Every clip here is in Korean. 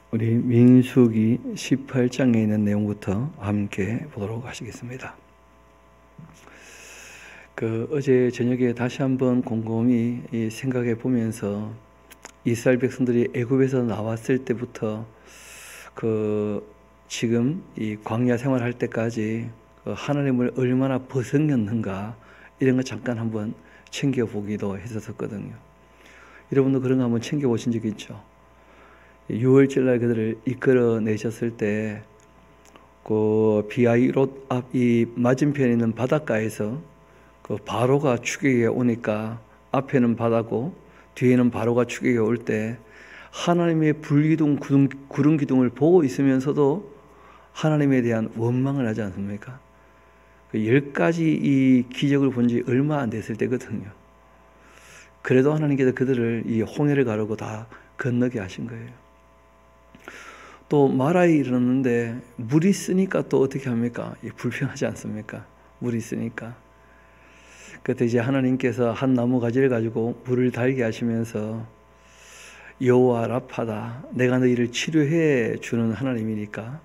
우리 민수기 18장에 있는 내용부터 함께 보도록 하시겠습니다. 어제 저녁에 다시 한번 곰곰이 생각해 보면서 이스라엘 백성들이 애굽에서 나왔을 때부터 지금 이 광야 생활할 때까지 하나님을 얼마나 벗어났는가 이런 거 잠깐 한번 챙겨보기도 했었거든요. 여러분도 그런 거 한번 챙겨보신 적 있죠? 6월절날 그들을 이끌어내셨을 때 비아이롯 앞 이 맞은편에 있는 바닷가에서 바로가 추격에 오니까 앞에는 바다고 뒤에는 바로가 추격에 올 때 하나님의 불기둥 구름 기둥을 보고 있으면서도 하나님에 대한 원망을 하지 않습니까? 10가지 이 기적을 본 지 얼마 안 됐을 때거든요. 그래도 하나님께서 그들을 이 홍해를 가르고 다 건너게 하신 거예요. 또 마라에 이르렀는데 물이 쓰니까 또 어떻게 합니까? 불평하지 않습니까? 물이 쓰니까. 그때 이제 하나님께서 한 나무 가지를 가지고 물을 달게 하시면서 여호와 라파다, 내가 너희를 치료해 주는 하나님이니까,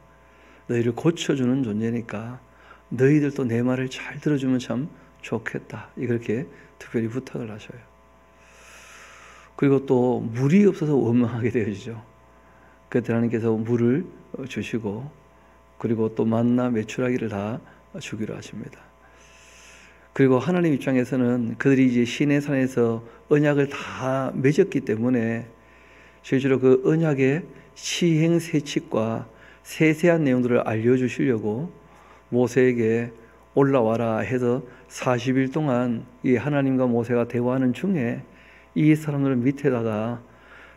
너희를 고쳐주는 존재니까 너희들도 내 말을 잘 들어주면 참 좋겠다, 이렇게 특별히 부탁을 하셔요. 그리고 또 물이 없어서 원망하게 되어지죠. 그때 하나님께서 물을 주시고 그리고 또 만나 메추라기를 다 주기로 하십니다. 그리고 하나님 입장에서는 그들이 이제 시내산에서 언약을 다 맺었기 때문에 실제로 그 언약의 시행세칙과 세세한 내용들을 알려주시려고 모세에게 올라와라 해서 40일 동안 이 하나님과 모세가 대화하는 중에 이 사람들 밑에다가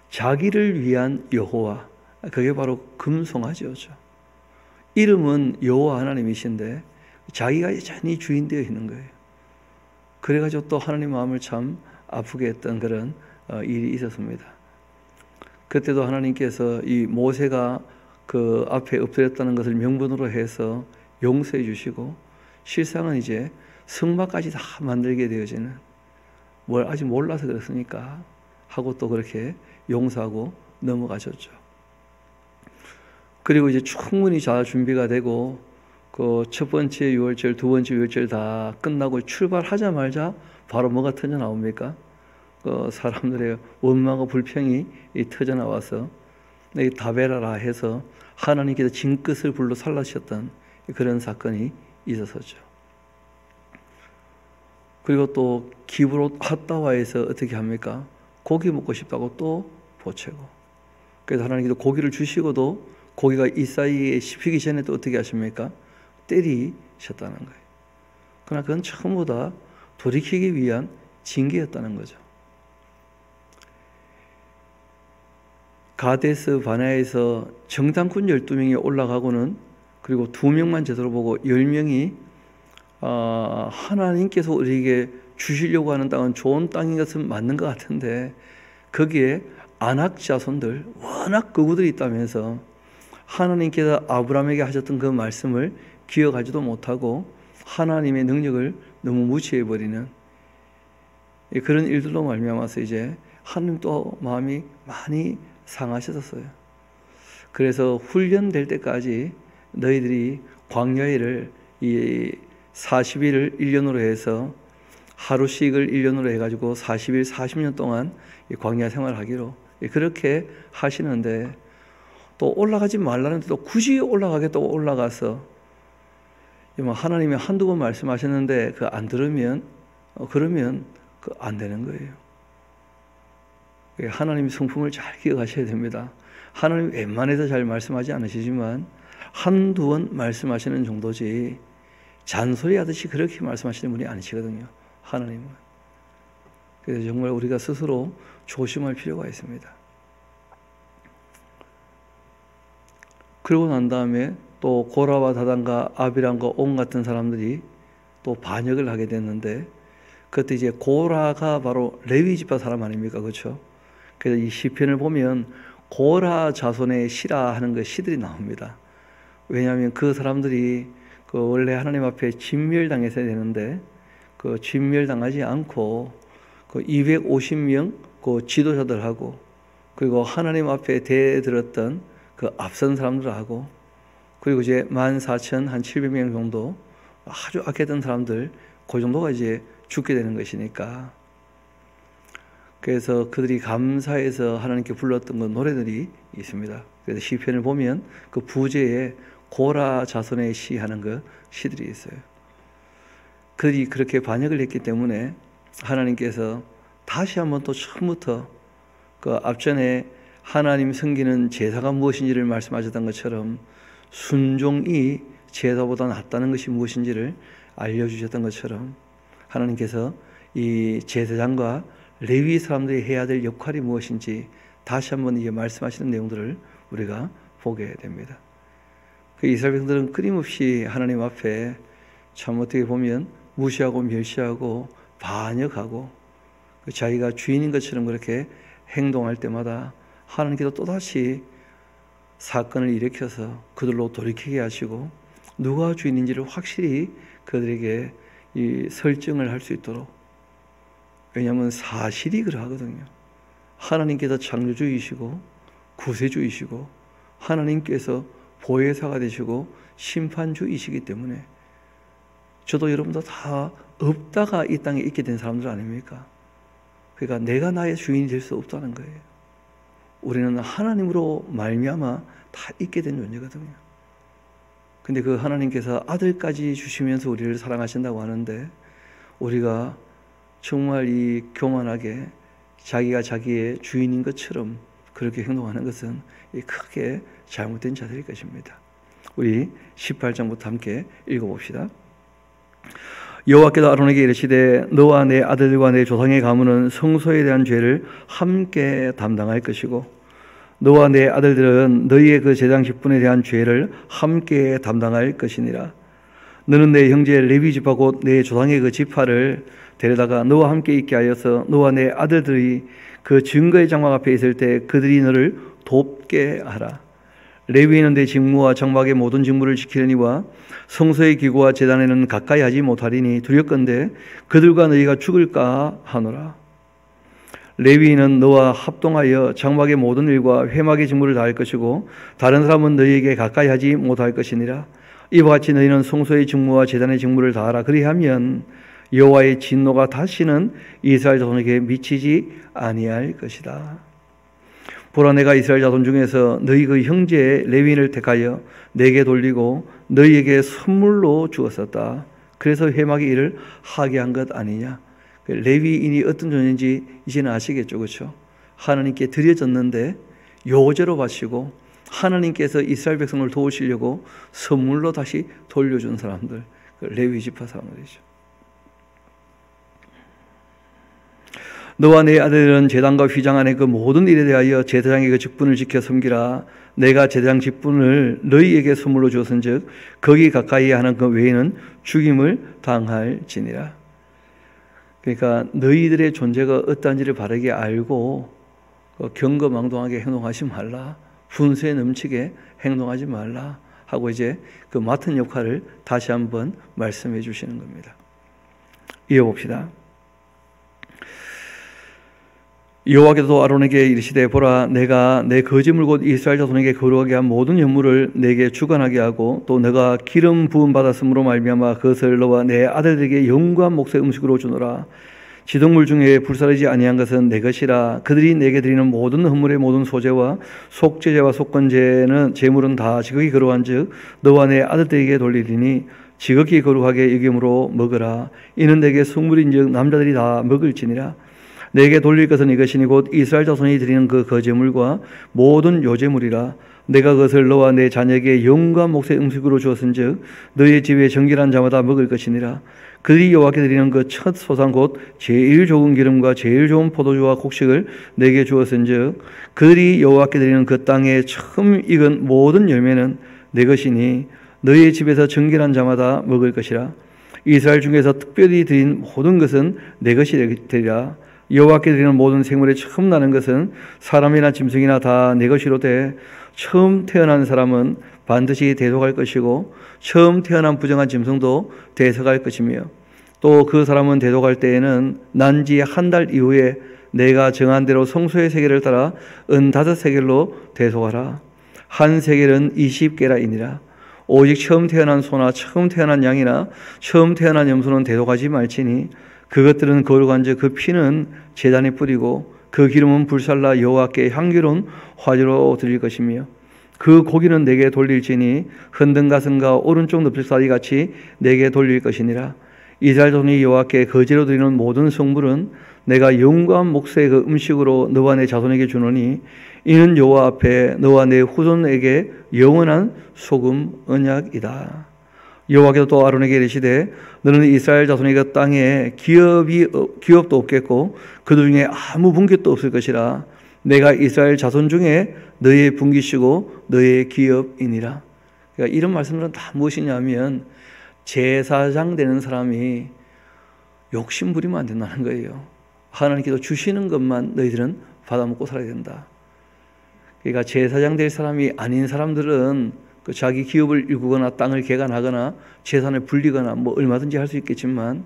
자기를 위한 여호와, 그게 바로 금송아지죠. 이름은 여호와 하나님이신데 자기가 여전히 주인 되어 있는 거예요. 그래가지고 또 하나님 마음을 참 아프게 했던 그런 일이 있었습니다. 그때도 하나님께서 이 모세가 그 앞에 엎드렸다는 것을 명분으로 해서 용서해 주시고 실상은 이제 성막까지 다 만들게 되어지는, 뭘 아직 몰라서 그렇습니까? 하고 또 그렇게 용서하고 넘어가셨죠. 그리고 이제 충분히 다 준비가 되고 첫 번째 6월절, 두 번째 6월절 다 끝나고 출발하자마자 바로 뭐가 터져 나옵니까? 사람들의 원망과 불평이 터져 나와서 다베라라 해서 하나님께서 징끝을 불로 살라셨던 그런 사건이 있었었죠. 그리고 또 기브롯 핫다와에서 어떻게 합니까? 고기 먹고 싶다고 또 보채고, 그래서 하나님께서 고기를 주시고도 고기가 이 사이에 씹히기 전에 또 어떻게 하십니까? 때리셨다는 거예요. 그러나 그건 전부 다 돌이키기 위한 징계였다는 거죠. 가데스 바네아에서 정탐꾼 12명이 올라가고는 그리고 2명만 제대로 보고 10명이 하나님께서 우리에게 주시려고 하는 땅은 좋은 땅인 것은 맞는 것 같은데 거기에 아낙 자손들 워낙 거구들이 있다면서 하나님께서 아브라함에게 하셨던 그 말씀을 기억하지도 못하고 하나님의 능력을 너무 무시해버리는 그런 일들로 말미암아서 이제 하나님 또 마음이 많이 상하셨어요. 그래서 훈련될 때까지 너희들이 광야를 이 40일을 1년으로 해서 하루씩을 1년으로 해가지고 40일 40년 동안 광야 생활하기로 그렇게 하시는데, 또 올라가지 말라는데 또 굳이 올라가겠다고 올라가서 하나님이 한두 번 말씀하셨는데 그 안 들으면 그러면 안 되는 거예요. 하나님의 성품을 잘 기억하셔야 됩니다. 하나님 웬만해서 잘 말씀하지 않으시지만 한두 번 말씀하시는 정도지 잔소리 하듯이 그렇게 말씀하시는 분이 아니시거든요, 하나님은. 그래서 정말 우리가 스스로 조심할 필요가 있습니다. 그러고 난 다음에 또 고라와 다단과 아비람과 온 같은 사람들이 또 반역을 하게 됐는데, 그때 이제 고라가 바로 레위 지파 사람 아닙니까? 그렇죠? 그래서 이 시편을 보면 고라 자손의 시라 하는 그 시들이 나옵니다. 왜냐하면 그 사람들이 원래 하나님 앞에 진멸당했어야 되는데 진멸당하지 않고 250명 지도자들하고 그리고 하나님 앞에 대들었던 그 앞선 사람들하고, 그리고 이제 14,700명 정도 아주 악했던 사람들, 그 정도가 이제 죽게 되는 것이니까. 그래서 그들이 감사해서 하나님께 불렀던 그 노래들이 있습니다. 그래서 시편을 보면 그 부제에 고라 자손의 시 하는 그 시들이 있어요. 그들이 그렇게 반역을 했기 때문에 하나님께서 다시 한번 또 처음부터 그 앞전에 하나님 섬기는 제사가 무엇인지를 말씀하셨던 것처럼 순종이 제사보다 낫다는 것이 무엇인지를 알려주셨던 것처럼 하나님께서 이 제사장과 레위 사람들이 해야 될 역할이 무엇인지 다시 한번 이제 말씀하시는 내용들을 우리가 보게 됩니다. 그 이스라엘 백성들은 끊임없이 하나님 앞에 참 어떻게 보면 무시하고 멸시하고 반역하고 자기가 주인인 것처럼 그렇게 행동할 때마다 하나님께서 또다시 사건을 일으켜서 그들로 돌이키게 하시고 누가 주인인지를 확실히 그들에게 이 설정을 할 수 있도록, 왜냐하면 사실이 그러하거든요. 하나님께서 창조주이시고 구세주이시고 하나님께서 보혜사가 되시고 심판주이시기 때문에 저도 여러분도 다 없다가 이 땅에 있게 된 사람들 아닙니까? 그러니까 내가 나의 주인이 될 수 없다는 거예요. 우리는 하나님으로 말미암아 다 있게 된 존재거든요. 근데 그 하나님께서 아들까지 주시면서 우리를 사랑하신다고 하는데 우리가 정말 이 교만하게 자기가 자기의 주인인 것처럼 그렇게 행동하는 것은 크게 잘못된 자들일 것입니다. 우리 18장부터 함께 읽어봅시다. 여호와께서 아론에게 이르시되 너와 내 아들들과 내 조상의 가문은 성소에 대한 죄를 함께 담당할 것이고 너와 내 아들들은 너희의 그 제장 직분에 대한 죄를 함께 담당할 것이니라. 너는 내 형제 레위 지파 곧 내 조상의 그 지파를 데려다가 너와 함께 있게 하여서 너와 내 아들들이 그 증거의 장막 앞에 있을 때 그들이 너를 돕게 하라. 레위인은 내 직무와 장막의 모든 직무를 지키려니와 성소의 기구와 제단에는 가까이 하지 못하리니 두렵건대 그들과 너희가 죽을까 하노라. 레위인은 너와 합동하여 장막의 모든 일과 회막의 직무를 다할 것이고 다른 사람은 너희에게 가까이 하지 못할 것이니라. 이와 같이 너희는 성소의 직무와 제단의 직무를 다하라. 그리하면 여호와의 진노가 다시는 이스라엘 자손에게 미치지 아니할 것이다. 보라, 내가 이스라엘 자손 중에서 너희 그 형제 레위인을 택하여 내게 돌리고 너희에게 선물로 주었었다. 그래서 회막의 일을 하게 한 것 아니냐. 레위인이 어떤 존재인지 이제는 아시겠죠, 그렇죠? 하나님께 드려졌는데 요제로 바치고 하나님께서 이스라엘 백성을 도우시려고 선물로 다시 돌려준 사람들, 레위 지파 사람들이죠. 너와 내 아들은 제단과 휘장 안에 그 모든 일에 대하여 제사장의 그 직분을 지켜 섬기라. 내가 제사장 직분을 너희에게 선물로 주었은즉 거기 가까이 하는 그 외에는 죽임을 당할지니라. 그러니까 너희들의 존재가 어떠한지를 바르게 알고 경거망동하게 행동하지 말라. 분수에 넘치게 행동하지 말라 하고 이제 그 맡은 역할을 다시 한번 말씀해 주시는 겁니다. 이어봅시다. 여호와께서 아론에게 이르시되 보라, 내가 내 거짓물 곧 이스라엘 자손에게 거룩하게 한 모든 현물을 내게 주관하게 하고 또 내가 기름 부음 받았으므로 말미암아 그것을 너와 내 아들들에게 영구한 몫의 음식으로 주노라. 지동물 중에 불사르지 아니한 것은 내 것이라. 그들이 내게 드리는 모든 헌물의 모든 소제와 속죄제와 속건제는 제물은 다 지극히 거룩한즉 너와 내 아들들에게 돌리리니 지극히 거룩하게 여김으로 먹으라. 이는 내게 성물인즉 남자들이 다 먹을지니라. 내게 돌릴 것은 이것이니 곧 이스라엘 자손이 드리는 그 거제물과 모든 요제물이라. 내가 그것을 너와 내 자녀에게 영과 몫의 음식으로 주었은즉 너희의 집에 정결한 자마다 먹을 것이니라. 그들이 여호와께 드리는 그 첫 소산 곧 제일 좋은 기름과 제일 좋은 포도주와 곡식을 내게 주었은즉 그들이 여호와께 드리는 그 땅에 처음 익은 모든 열매는 내 것이니 너희의 집에서 정결한 자마다 먹을 것이라. 이스라엘 중에서 특별히 드린 모든 것은 내 것이 되리라. 여호와께 드리는 모든 생물에 처음 나는 것은 사람이나 짐승이나 다 내 것이로되 처음 태어난 사람은 반드시 대속할 것이고 처음 태어난 부정한 짐승도 대속할 것이며 또 그 사람은 대속할 때에는 난 지 한 달 이후에 내가 정한 대로 성소의 세겔을 따라 은 5세겔로 대속하라. 한 세겔은 20게라이니라. 오직 처음 태어난 소나 처음 태어난 양이나 처음 태어난 염소는 대속하지 말지니 그것들은 거룩한즉 그 피는 제단에 뿌리고 그 기름은 불살라 여호와께 향기로운 화제로 드릴 것이며 그 고기는 내게 돌릴지니 흔든 가슴과 오른쪽 넓적다리 같이 내게 돌릴 것이니라. 이스라엘 자손이 여호와께 거제로 드리는 모든 성물은 내가 영광 목소의 그 음식으로 너와 내 자손에게 주노니 이는 여호와 앞에 너와 내 후손에게 영원한 소금 언약이다. 여호와께서 또 아론에게 이르시되 너는 이스라엘 자손에게 그 땅에 기업도 없겠고 그들 중에 아무 분깃도 없을 것이라. 내가 이스라엘 자손 중에 너의 분깃이고 너의 기업이니라. 그러니까 이런 말씀들은 다 무엇이냐면 제사장 되는 사람이 욕심 부리면 안 된다는 거예요. 하나님께서 주시는 것만 너희들은 받아먹고 살아야 된다. 그러니까 제사장 될 사람이 아닌 사람들은 그 자기 기업을 일구거나 땅을 개간하거나 재산을 불리거나 뭐 얼마든지 할 수 있겠지만,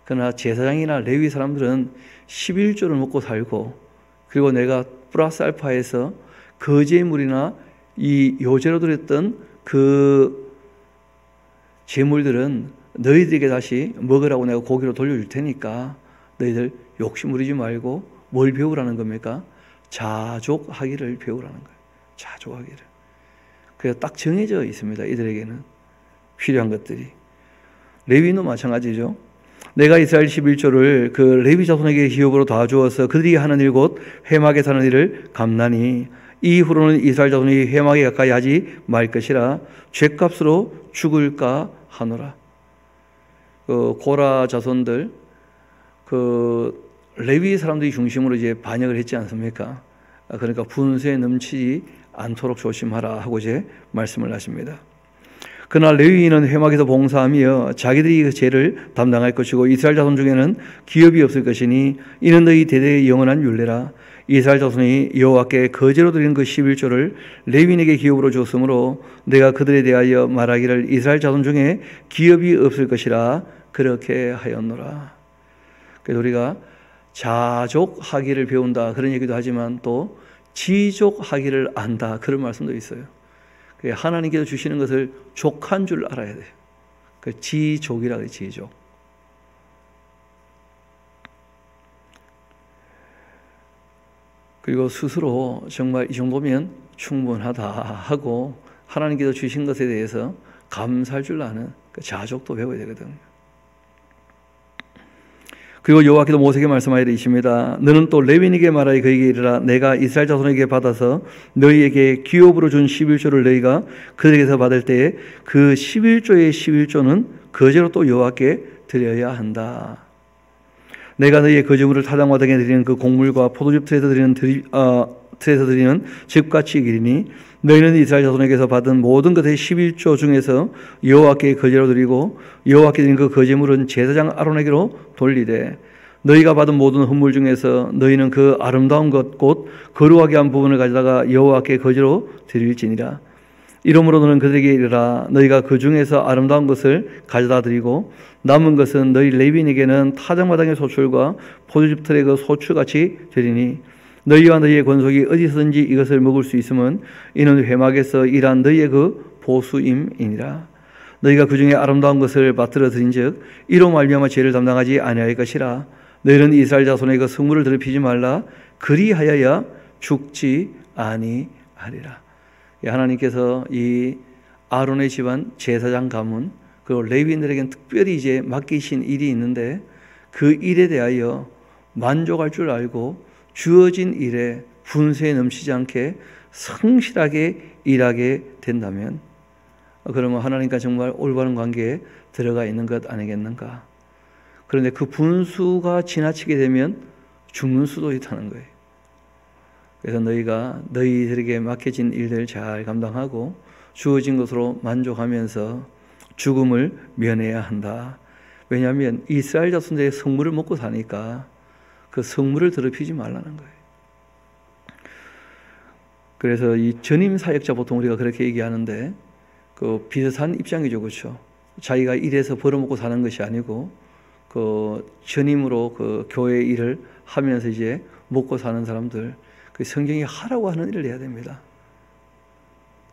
그러나 제사장이나 레위 사람들은 11조를 먹고 살고, 그리고 내가 플러스 알파에서 거제물이나 이 요제로 드렸던 그 재물들은 너희들에게 다시 먹으라고 내가 고기로 돌려줄 테니까 너희들 욕심 부리지 말고 뭘 배우라는 겁니까? 자족하기를 배우라는 거예요. 자족하기를. 그래서 딱 정해져 있습니다. 이들에게는 필요한 것들이. 레위도 마찬가지죠. 내가 이스라엘 11조를 그 레위 자손에게 기업으로 다 주어서 그들이 하는 일 곧 회막에 사는 일을 감나니 이후로는 이스라엘 자손이 회막에 가까이 하지 말 것이라 죗값으로 죽을까 하노라. 고라 자손들 레위 사람들이 중심으로 이제 반역을 했지 않습니까? 그러니까 분수에 넘치지 않도록 조심하라 하고 이제 말씀을 하십니다. 그러나 레위인은 회막에서 봉사하며 자기들이 그 죄를 담당할 것이고 이스라엘 자손 중에는 기업이 없을 것이니 이는 너희 대대의 영원한 율례라. 이스라엘 자손이 여호와께 거제로 드린 그 11조를 레위인에게 기업으로 줬으므로 내가 그들에 대하여 말하기를 이스라엘 자손 중에 기업이 없을 것이라 그렇게 하였노라. 그래서 우리가 자족하기를 배운다 그런 얘기도 하지만 또 지족하기를 안다 그런 말씀도 있어요. 하나님께서 주시는 것을 족한 줄 알아야 돼요. 그 지족이라 그래요. 지족. 그리고 스스로 정말 이 정도면 충분하다 하고 하나님께서 주신 것에 대해서 감사할 줄 아는 그 자족도 배워야 되거든요. 그리고 여호와께서 모세에게 말씀하여 이르십니다. 너는 또 레위인에게 말하여 그에게 이르라. 내가 이스라엘 자손에게 받아서 너희에게 기업으로 준 11조를 너희가 그들에게서 받을 때에 그 11조의 11조는 거제로 또 여호와께 드려야 한다. 내가 너희의 거제물을 타작마당에 드리는 그 곡물과 포도즙 틀에서 드리는 즙같이 이기리니 너희는 이스라엘 자손에게서 받은 모든 것의 11조 중에서 여호와께 거제로 드리고 여호와께 드린 그 거제물은 제사장 아론에게로 돌리되 너희가 받은 모든 헌물 중에서 너희는 그 아름다운 것 곧 거룩하게 한 부분을 가져다가 여호와께 거제로 드릴지니라. 이러므로 너는 그들에게 이르라. 너희가 그 중에서 아름다운 것을 가져다 드리고 남은 것은 너희 레위인에게는 타작마당의 소출과 포도즙 틀의 그 소출같이 드리니 너희와 너희의 권속이 어디서든지 이것을 먹을 수 있으면 이는 회막에서 일한 너희의 그 보수임이니라. 너희가 그 중에 아름다운 것을 받들어 드린즉 이로 말미암아 죄를 담당하지 아니할 것이라. 너희는 이스라엘 자손의 그 성물을 더럽히지 말라. 그리하여야 죽지 아니하리라. 하나님께서 이 아론의 집안 제사장 가문 그리고 레위인들에게는 특별히 이제 맡기신 일이 있는데 그 일에 대하여 만족할 줄 알고 주어진 일에 분수에 넘치지 않게 성실하게 일하게 된다면 그러면 하나님과 정말 올바른 관계에 들어가 있는 것 아니겠는가. 그런데 그 분수가 지나치게 되면 죽는 수도 있다는 거예요. 그래서 너희가 너희들에게 맡겨진 일들을 잘 감당하고 주어진 것으로 만족하면서 죽음을 면해야 한다. 왜냐하면 이스라엘 자손들의 성물을 먹고 사니까 그 성물을 더럽히지 말라는 거예요. 그래서 이 전임 사역자 보통 우리가 그렇게 얘기하는데 그 비슷한 입장이죠, 그렇죠? 자기가 일해서 벌어먹고 사는 것이 아니고 그 전임으로 그 교회 일을 하면서 이제 먹고 사는 사람들, 그 성경이 하라고 하는 일을 해야 됩니다.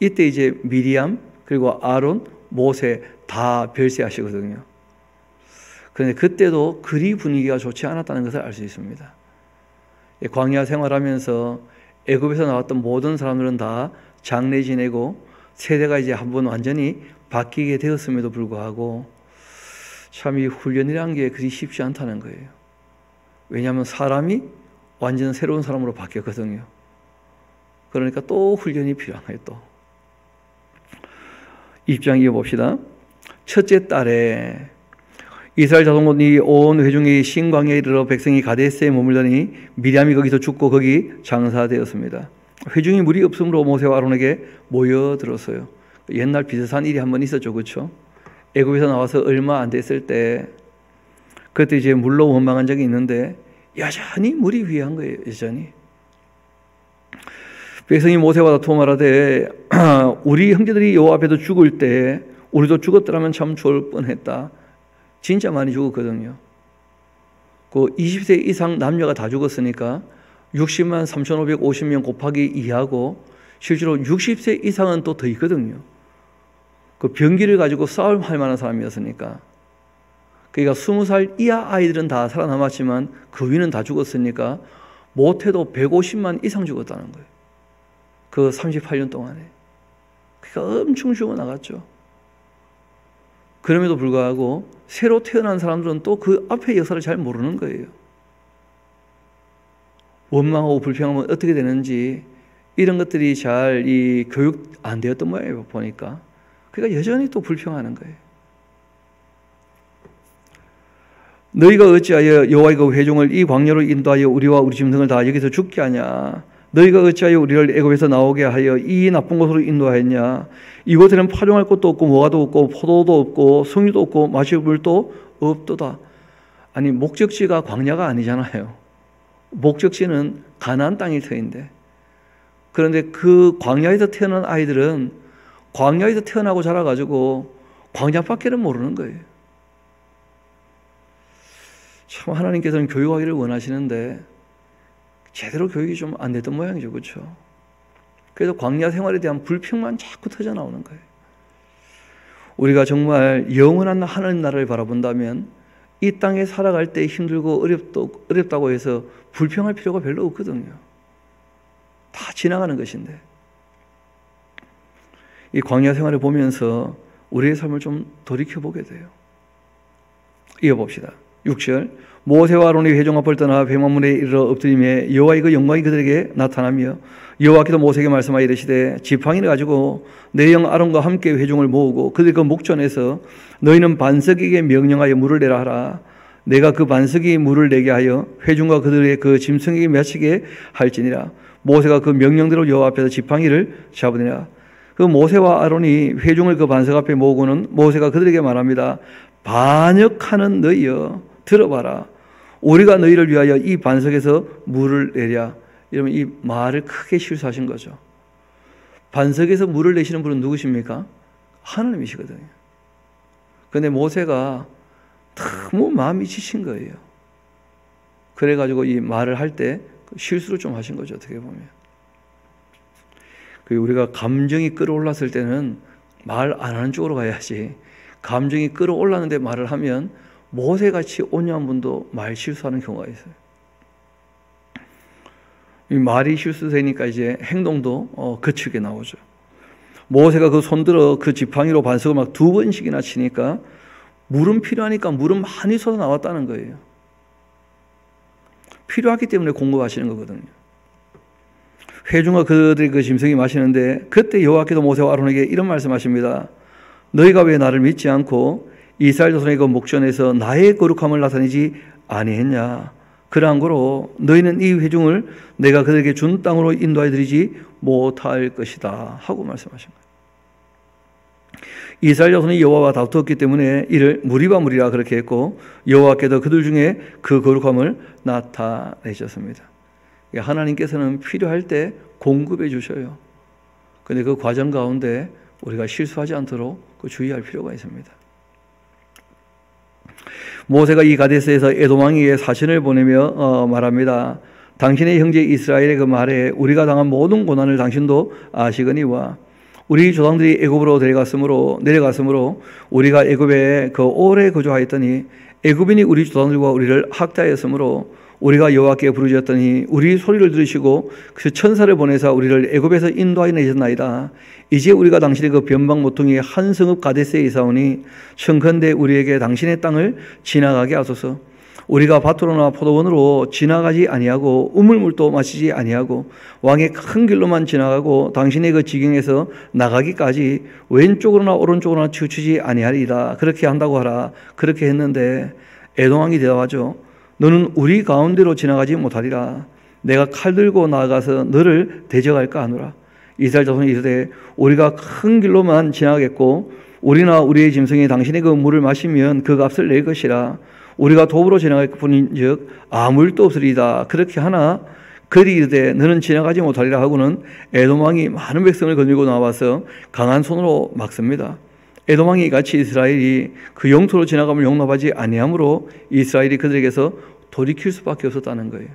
이때 이제 미리암 그리고 아론, 모세 다 별세하시거든요. 그런데 그때도 그리 분위기가 좋지 않았다는 것을 알 수 있습니다. 광야 생활하면서 애굽에서 나왔던 모든 사람들은 다 장례 지내고 세대가 이제 한번 완전히 바뀌게 되었음에도 불구하고 참 이 훈련이라는 게 그리 쉽지 않다는 거예요. 왜냐하면 사람이 완전 새로운 사람으로 바뀌었거든요. 그러니까 또 훈련이 필요한 거예요. 또 20장 이어봅시다. 첫째 달에 이스라엘 자손이 온 회중이 신광야에 이르러 백성이 가데스에 머물더니 미리암이 거기서 죽고 거기 장사되었습니다. 회중이 물이 없으므로 모세와 아론에게 모여들었어요. 옛날 비슷한 일이 한번 있었죠. 그렇죠? 애굽에서 나와서 얼마 안 됐을 때 그때 이제 물로 원망한 적이 있는데 여전히 물이 귀한 거예요. 여전히. 백성이 모세와 다투어 말하되 우리 형제들이 여호와 앞에서 죽을 때 우리도 죽었더라면 참 좋을 뻔했다. 진짜 많이 죽었거든요. 그 20세 이상 남녀가 다 죽었으니까 60만 3,550명 곱하기 2하고 실제로 60세 이상은 또 더 있거든요. 그 병기를 가지고 싸움할 만한 사람이었으니까. 그러니까 20살 이하 아이들은 다 살아남았지만 그 위는 다 죽었으니까 못해도 150만 이상 죽었다는 거예요. 그 38년 동안에. 그러니까 엄청 죽어나갔죠. 그럼에도 불구하고 새로 태어난 사람들은 또 그 앞의 역사를 잘 모르는 거예요. 원망하고 불평하면 어떻게 되는지 이런 것들이 잘 이 교육 안 되었던 모양이에요. 보니까. 그러니까 여전히 또 불평하는 거예요. 너희가 어찌하여 여호와의 그 회중을 이 광야로 인도하여 우리와 우리 짐승을 다 여기서 죽게 하냐? 너희가 어찌하여 우리를 애굽에서 나오게 하여 이 나쁜 곳으로 인도하였냐? 이곳에는 파종할 곳도 없고 모가도 없고 포도도 없고 성류도 없고 마실 물도 없도다. 아니 목적지가 광야가 아니잖아요. 목적지는 가나안 땅일 터인데, 그런데 그 광야에서 태어난 아이들은 광야에서 태어나고 자라가지고 광야밖에는 모르는 거예요. 참 하나님께서는 교육하기를 원하시는데 제대로 교육이 좀 안 됐던 모양이죠. 그렇죠? 그래서 광야 생활에 대한 불평만 자꾸 터져 나오는 거예요. 우리가 정말 영원한 하나님 나라를 바라본다면 이 땅에 살아갈 때 힘들고 어렵다고 해서 불평할 필요가 별로 없거든요. 다 지나가는 것인데, 이 광야 생활을 보면서 우리의 삶을 좀 돌이켜보게 돼요. 이어봅시다. 6절. 모세와 아론이 회중 앞을 떠나 회막문에 이르러 엎드리매 여호와의 그 영광이 그들에게 나타나며 여호와께서 모세에게 말씀하여 이르시되 지팡이를 가지고 내 형 아론과 함께 회중을 모으고 그들 그 목전에서 너희는 반석에게 명령하여 물을 내라 하라. 내가 그 반석이 물을 내게 하여 회중과 그들의 그 짐승에게 맺히게 할지니라. 모세가 그 명령대로 여호와 앞에서 지팡이를 잡으니라. 그 모세와 아론이 회중을 그 반석 앞에 모으고는 모세가 그들에게 말합니다. 반역하는 너희여 들어봐라. 우리가 너희를 위하여 이 반석에서 물을 내랴. 이러면 이 말을 크게 실수하신 거죠. 반석에서 물을 내시는 분은 누구십니까? 하나님이시거든요. 그런데 모세가 너무 마음이 지친 거예요. 그래가지고 이 말을 할 때 실수를 좀 하신 거죠. 어떻게 보면. 우리가 감정이 끌어올랐을 때는 말 안 하는 쪽으로 가야지, 감정이 끌어올랐는데 말을 하면 모세같이 온유한 분도 말 실수하는 경우가 있어요. 이 말이 실수되니까 이제 행동도 거칠게 나오죠. 모세가 그 손들어 그 지팡이로 반석을 막 2번씩이나 치니까 물은 필요하니까 물은 많이 쏟아 나왔다는 거예요. 필요하기 때문에 공급하시는 거거든요. 회중과 그들의 그 짐승이 마시는데 그때 여호와께서 모세와 아론에게 이런 말씀하십니다. 너희가 왜 나를 믿지 않고 이스라엘 자손의 그 목전에서 나의 거룩함을 나타내지 아니했냐? 그러한 거로 너희는 이 회중을 내가 그들에게 준 땅으로 인도하여 드리지 못할 것이다 하고 말씀하신 거예요. 이스라엘 자손이 여호와와 다투었기 때문에 이를 무리바 그렇게 했고 여호와께서 그들 중에 그 거룩함을 나타내셨습니다. 하나님께서는 필요할 때 공급해 주셔요. 그런데 그 과정 가운데 우리가 실수하지 않도록 주의할 필요가 있습니다. 모세가 이 가데스에서 에돔 왕에게 사신을 보내며 말합니다. 당신의 형제 이스라엘의 그 말에 우리가 당한 모든 고난을 당신도 아시거니와 우리 조상들이 애굽으로 내려갔으므로 우리가 애굽에 그 오래 거주하였더니 애굽인이 우리 조상들과 우리를 학대하였으므로 우리가 여호와께 부르짖었더니 우리 소리를 들으시고 그 천사를 보내사 우리를 애굽에서 인도하여 내셨나이다. 이제 우리가 당신의 그 변방 모퉁이 한 성읍 가데스에 이사오니 청컨대 우리에게 당신의 땅을 지나가게 하소서. 우리가 밭으로나 포도원으로 지나가지 아니하고 우물물도 마시지 아니하고 왕의 큰 길로만 지나가고 당신의 그 지경에서 나가기까지 왼쪽으로나 오른쪽으로나 치우치지 아니하리이다. 그렇게 한다고 하라. 그렇게 했는데 에돔 왕이 대답하죠. 너는 우리 가운데로 지나가지 못하리라. 내가 칼 들고 나아가서 너를 대적할까 하노라. 이스라엘 자손이 이르되 우리가 큰 길로만 지나가겠고 우리나 우리의 짐승이 당신의 그 물을 마시면 그 값을 낼 것이라. 우리가 도보로 지나갈 뿐인즉 아무 일도 없으리이다. 그렇게 하나 그들이 이르되 너는 지나가지 못하리라 하고는 에돔 왕이 많은 백성을 거느리고 나와서 강한 손으로 막습니다. 에돔 왕이 같이 이스라엘이 그 영토로 지나감을 용납하지 아니하므로 이스라엘이 그들에게서 돌이킬 수밖에 없었다는 거예요.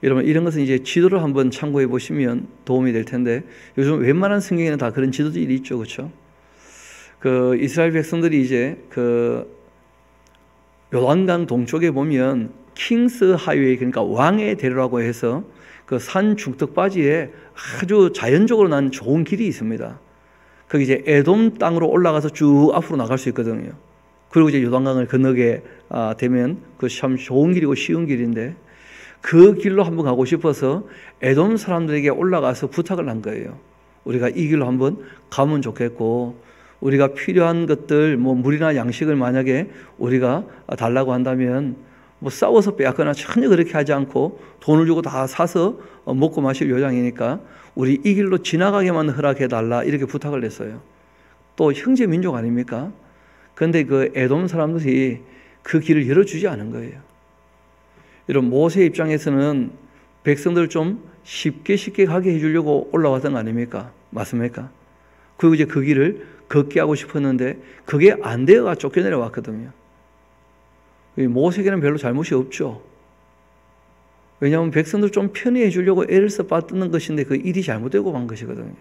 여러분, 이런 것은 이제 지도를 한번 참고해 보시면 도움이 될 텐데 요즘 웬만한 성경에는 다 그런 지도들이 있죠, 그렇죠? 그 이스라엘 백성들이 이제 그 요단강 동쪽에 보면 킹스 하이웨이, 그러니까 왕의 대로라고 해서 그 산 중턱바지에 아주 자연적으로 난 좋은 길이 있습니다. 거기 이제 에돔 땅으로 올라가서 쭉 앞으로 나갈 수 있거든요. 그리고 이제 요단강을 건너게 되면 그 참 좋은 길이고 쉬운 길인데 그 길로 한번 가고 싶어서 에돔 사람들에게 올라가서 부탁을 한 거예요. 우리가 이 길로 한번 가면 좋겠고 우리가 필요한 것들 뭐 물이나 양식을 만약에 우리가 달라고 한다면 뭐 싸워서 빼앗거나 전혀 그렇게 하지 않고 돈을 주고 다 사서 먹고 마실 요량이니까 우리 이 길로 지나가게만 허락해 달라 이렇게 부탁을 했어요. 또 형제 민족 아닙니까? 그런데 그 에돔 사람들이 그 길을 열어주지 않은 거예요. 이런 모세 입장에서는 백성들 좀 쉽게 가게 해주려고 올라왔던 거 아닙니까? 맞습니까? 그리고 이제 그 길을 걷게 하고 싶었는데 그게 안 되어가 쫓겨내려왔거든요. 모세에게는 별로 잘못이 없죠. 왜냐하면 백성들 좀 편히 해주려고 애를 써 빠뜨는 것인데 그 일이 잘못되고 만 것이거든요.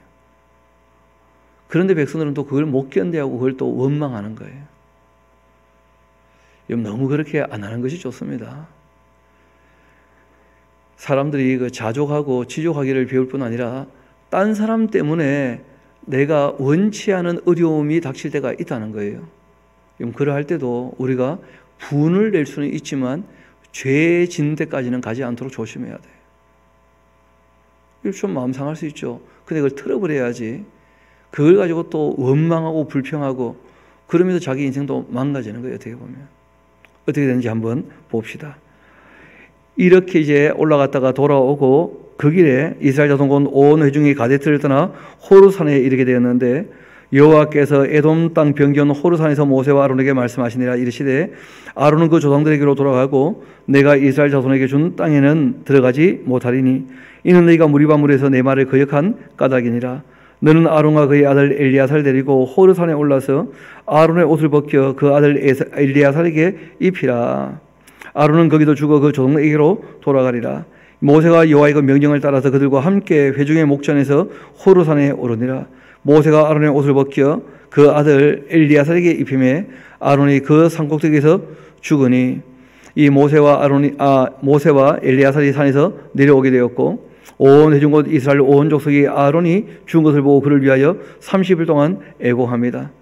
그런데 백성들은 또 그걸 못 견뎌하고 그걸 또 원망하는 거예요. 너무 그렇게 안 하는 것이 좋습니다. 사람들이 그 자족하고 지족하기를 배울 뿐 아니라 딴 사람 때문에 내가 원치 않은 어려움이 닥칠 때가 있다는 거예요. 그러할 때도 우리가 분을 낼 수는 있지만 죄 짓는 데까지는 가지 않도록 조심해야 돼요. 좀 마음 상할 수 있죠. 근데 그걸 틀어버려야지. 그걸 가지고 또 원망하고 불평하고 그러면서 자기 인생도 망가지는 거예요. 어떻게 보면. 어떻게 되는지 한번 봅시다. 이렇게 이제 올라갔다가 돌아오고 그 길에 이스라엘 자손 온 회중이 가데스를 떠나 호르산에 이르게 되었는데 여호와께서 에돔 땅 변경 호르산에서 모세와 아론에게 말씀하시니라. 이르시되 아론은 그 조상들에게로 돌아가고 내가 이스라엘 자손에게 준 땅에는 들어가지 못하리니 이는 너희가 무리반물에서 내 말을 거역한 까닭이니라. 너는 아론과 그의 아들 엘리야사를 데리고 호르산에 올라서 아론의 옷을 벗겨 그 아들 엘리야사에게 입히라. 아론은 거기도 죽어 그 조상에게로 돌아가리라. 모세가 여호와의 그 명령을 따라서 그들과 함께 회중의 목전에서 호르산에 오르니라. 모세가 아론의 옷을 벗겨 그 아들 엘리야사에게 입히매 아론이 그 산꼭대기에서 죽으니 이 모세와 엘리야사이 산에서 내려오게 되었고 온 회중 곧 이스라엘 온 족속이 아론이 죽은 것을 보고 그를 위하여 30일 동안 애곡합니다.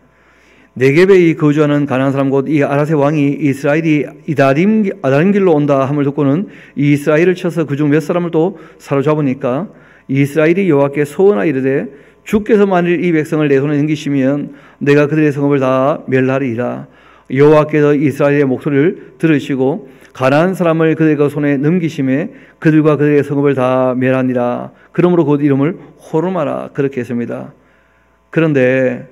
네겝에 거주하는 가나안 사람 곧 이 아라세 왕이 이스라엘이 아다림 길로 온다 함을 듣고는 이스라엘을 쳐서 그중 몇 사람을 또 사로잡으니까 이스라엘이 여호와께 소원하여 이르되 주께서 만일 이 백성을 내 손에 넘기시면 내가 그들의 성읍을 다 멸하리이다. 여호와께서 이스라엘의 목소리를 들으시고 가나안 사람을 그들의 손에 넘기심에 그들과 그들의 성읍을 다 멸하니라. 그러므로 그 이름을 호르마라 그렇게 했습니다. 그런데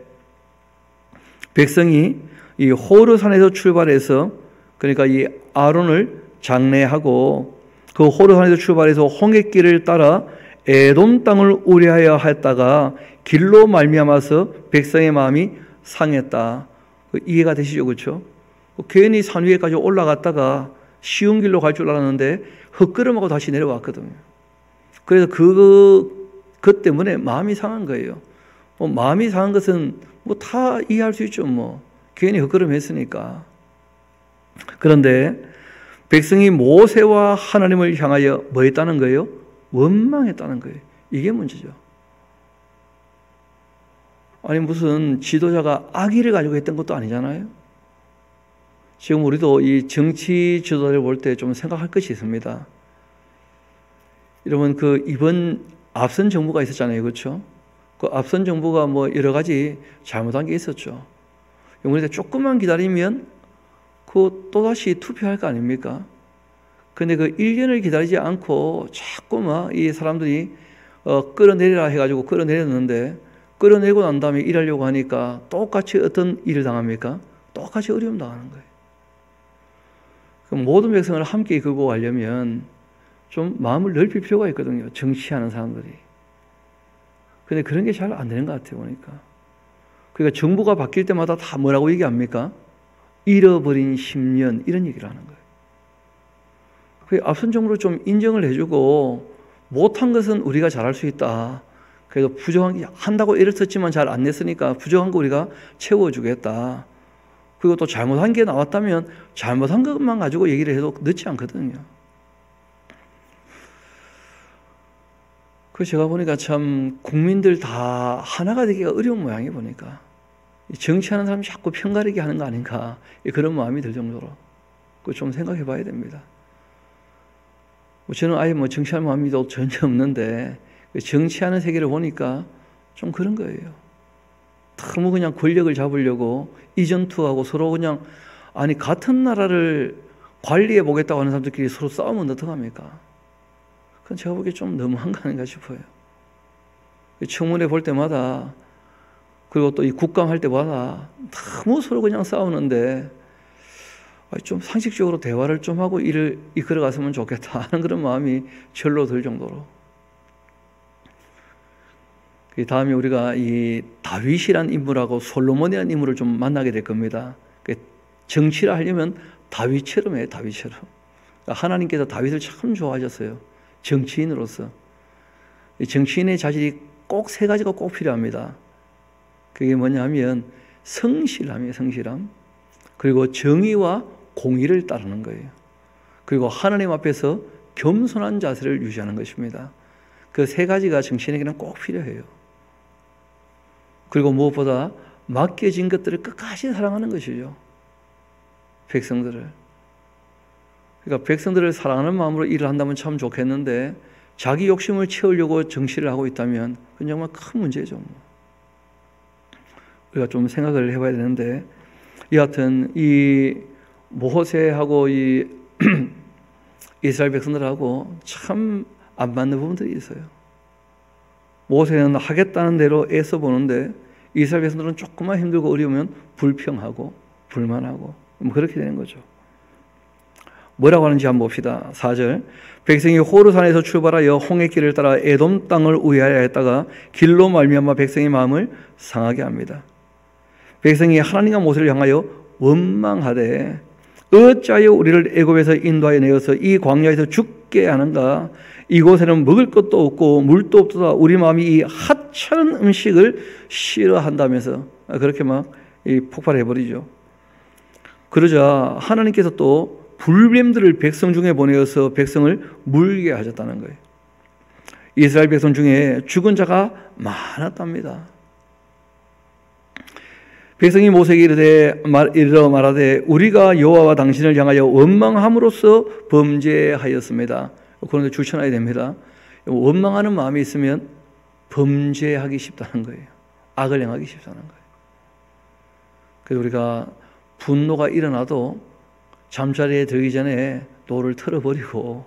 백성이 이 호르산에서 출발해서 그러니까 이 아론을 장례하고 그 호르산에서 출발해서 홍해길을 따라 에돔 땅을 우려하여 했다가 길로 말미암아서 백성의 마음이 상했다. 이해가 되시죠, 그렇죠? 괜히 산 위에까지 올라갔다가 쉬운 길로 갈 줄 알았는데 헛걸음하고 다시 내려왔거든요. 그래서 그 때문에 마음이 상한 거예요. 마음이 상한 것은 다 이해할 수 있죠. 괜히 헛걸음했으니까. 그런데 백성이 모세와 하나님을 향하여 뭐 했다는 거예요? 원망했다는 거예요. 이게 문제죠. 아니 무슨 지도자가 악의를 가지고 했던 것도 아니잖아요. 지금 우리도 이 정치 지도자를 볼 때 좀 생각할 것이 있습니다. 여러분 이번 앞선 정부가 있었잖아요. 그렇죠? 그 앞선 정부가 여러 가지 잘못한 게 있었죠. 우리가 조금만 기다리면 또다시 투표할 거 아닙니까? 근데 1년을 기다리지 않고 자꾸만 이 사람들이 끌어내리라 해가지고 끌어내렸는데, 끌어내고 난 다음에 일하려고 하니까 똑같이 어떤 일을 당합니까? 똑같이 어려움 당하는 거예요. 그럼 모든 백성을 함께 이끌고 가려면 좀 마음을 넓힐 필요가 있거든요. 정치하는 사람들이. 근데 그런 게 잘 안 되는 것 같아요, 보니까. 그러니까 정부가 바뀔 때마다 다 뭐라고 얘기합니까? 잃어버린 10년, 이런 얘기를 하는 거예요. 앞선 정부를 좀 인정을 해주고, 못한 것은 우리가 잘할 수 있다. 그래서 부족한 게 한다고 애를 썼지만 잘 안 냈으니까 부족한 거 우리가 채워주겠다. 그리고 또 잘못한 게 나왔다면 잘못한 것만 가지고 얘기를 해도 늦지 않거든요. 그 제가 보니까 참 국민들 다 하나가 되기가 어려운 모양이 보니까 정치하는 사람이 자꾸 편가르기 하는 거 아닌가, 그런 마음이 들 정도로 그 좀 생각해 봐야 됩니다. 저는 아예 정치할 마음이 전혀 없는데 정치하는 세계를 보니까 좀 그런 거예요. 너무 그냥 권력을 잡으려고 이전투하고 서로 그냥, 아니 같은 나라를 관리해 보겠다고 하는 사람들끼리 서로 싸우면 어떡합니까? 그건 제가 보기에 좀 너무한 거 아닌가 싶어요. 청문회 볼 때마다, 그리고 또 이 국감할 때마다 너무 서로 그냥 싸우는데 좀 상식적으로 대화를 좀 하고 일을 이끌어 갔으면 좋겠다 하는 그런 마음이 절로 들 정도로. 그 다음에 우리가 이 다윗이란 인물하고 솔로몬이라는 인물을 좀 만나게 될 겁니다. 정치를 하려면 다윗처럼 해요, 다윗처럼. 하나님께서 다윗을 참 좋아하셨어요. 정치인으로서. 정치인의 자질이 꼭 3가지가 꼭 필요합니다. 그게 뭐냐면 성실함이에요, 성실함. 그리고 정의와 공의를 따르는 거예요. 그리고 하나님 앞에서 겸손한 자세를 유지하는 것입니다. 그 3가지가 정치인에게는 꼭 필요해요. 그리고 무엇보다 맡겨진 것들을 끝까지 사랑하는 것이죠. 백성들을. 그러니까 백성들을 사랑하는 마음으로 일을 한다면 참 좋겠는데, 자기 욕심을 채우려고 정치를 하고 있다면 그건 정말 큰 문제죠. 우리가 좀 생각을 해봐야 되는데, 여하튼 이 모세하고 이 이스라엘 백성들하고 참 안 맞는 부분들이 있어요. 모세는 하겠다는 대로 애써 보는데 이스라엘 백성들은 조금만 힘들고 어려우면 불평하고 불만하고 그렇게 되는 거죠. 뭐라고 하는지 한번 봅시다. 4절. 백성이 호르산에서 출발하여 홍해길을 따라 에돔 땅을 우회하여 했다가 길로 말미암아 백성의 마음을 상하게 합니다. 백성이 하나님과 모세를 향하여 원망하되 어찌하여 우리를 애굽에서 인도하여 내어서 이 광야에서 죽게 하는가? 이곳에는 먹을 것도 없고 물도 없도다. 우리 마음이 이 하찮은 음식을 싫어한다면서 그렇게 막 폭발해버리죠. 그러자 하나님께서 또 불뱀들을 백성 중에 보내어서 백성을 물게 하셨다는 거예요. 이스라엘 백성 중에 죽은 자가 많았답니다. 백성이 모세에게 이르러 말하되 우리가 여호와와 당신을 향하여 원망함으로써 범죄하였습니다. 그런데 줄쳐놔야 됩니다. 원망하는 마음이 있으면 범죄하기 쉽다는 거예요. 악을 행하기 쉽다는 거예요. 그래서 우리가 분노가 일어나도 잠자리에 들기 전에 노를 털어버리고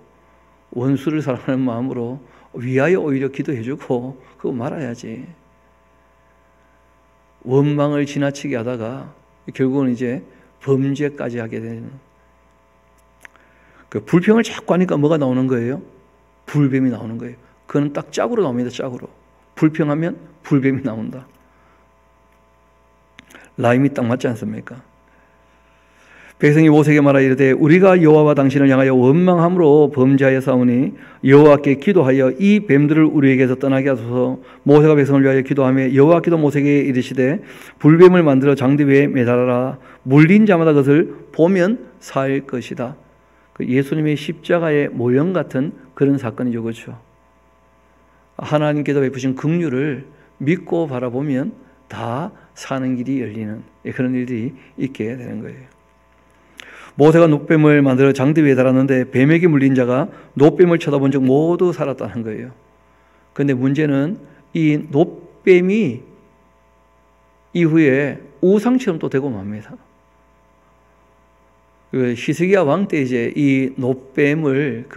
원수를 사랑하는 마음으로 위하여 오히려 기도해주고 그거 말아야지. 원망을 지나치게 하다가 결국은 이제 범죄까지 하게 되는. 그 불평을 자꾸 하니까 뭐가 나오는 거예요? 불뱀이 나오는 거예요. 그건 딱 짝으로 나옵니다. 짝으로. 불평하면 불뱀이 나온다. 라임이 딱 맞지 않습니까? 백성이 모세에게 말하 이르되 우리가 여호와와 당신을 향하여 원망함으로 범죄하여 싸우니 여호와께 기도하여 이 뱀들을 우리에게서 떠나게 하소서. 모세가 백성을 위하여 기도하며 여호와께도 모세에게 이르시되 불뱀을 만들어 장대 위에 매달아라. 물린 자마다 그것을 보면 살 것이다. 예수님의 십자가의 모형 같은 그런 사건이죠. 그렇죠? 하나님께서 베푸신 긍휼을 믿고 바라보면 다 사는 길이 열리는 그런 일들이 있게 되는 거예요. 모세가 놋뱀을 만들어 장대 위에 달았는데 뱀에게 물린 자가 놋뱀을 쳐다본 적 모두 살았다는 거예요. 그런데 문제는 이 놋뱀이 이후에 우상처럼 또 되고 맙니다. 히스기야 왕 때 이제 이 놋뱀을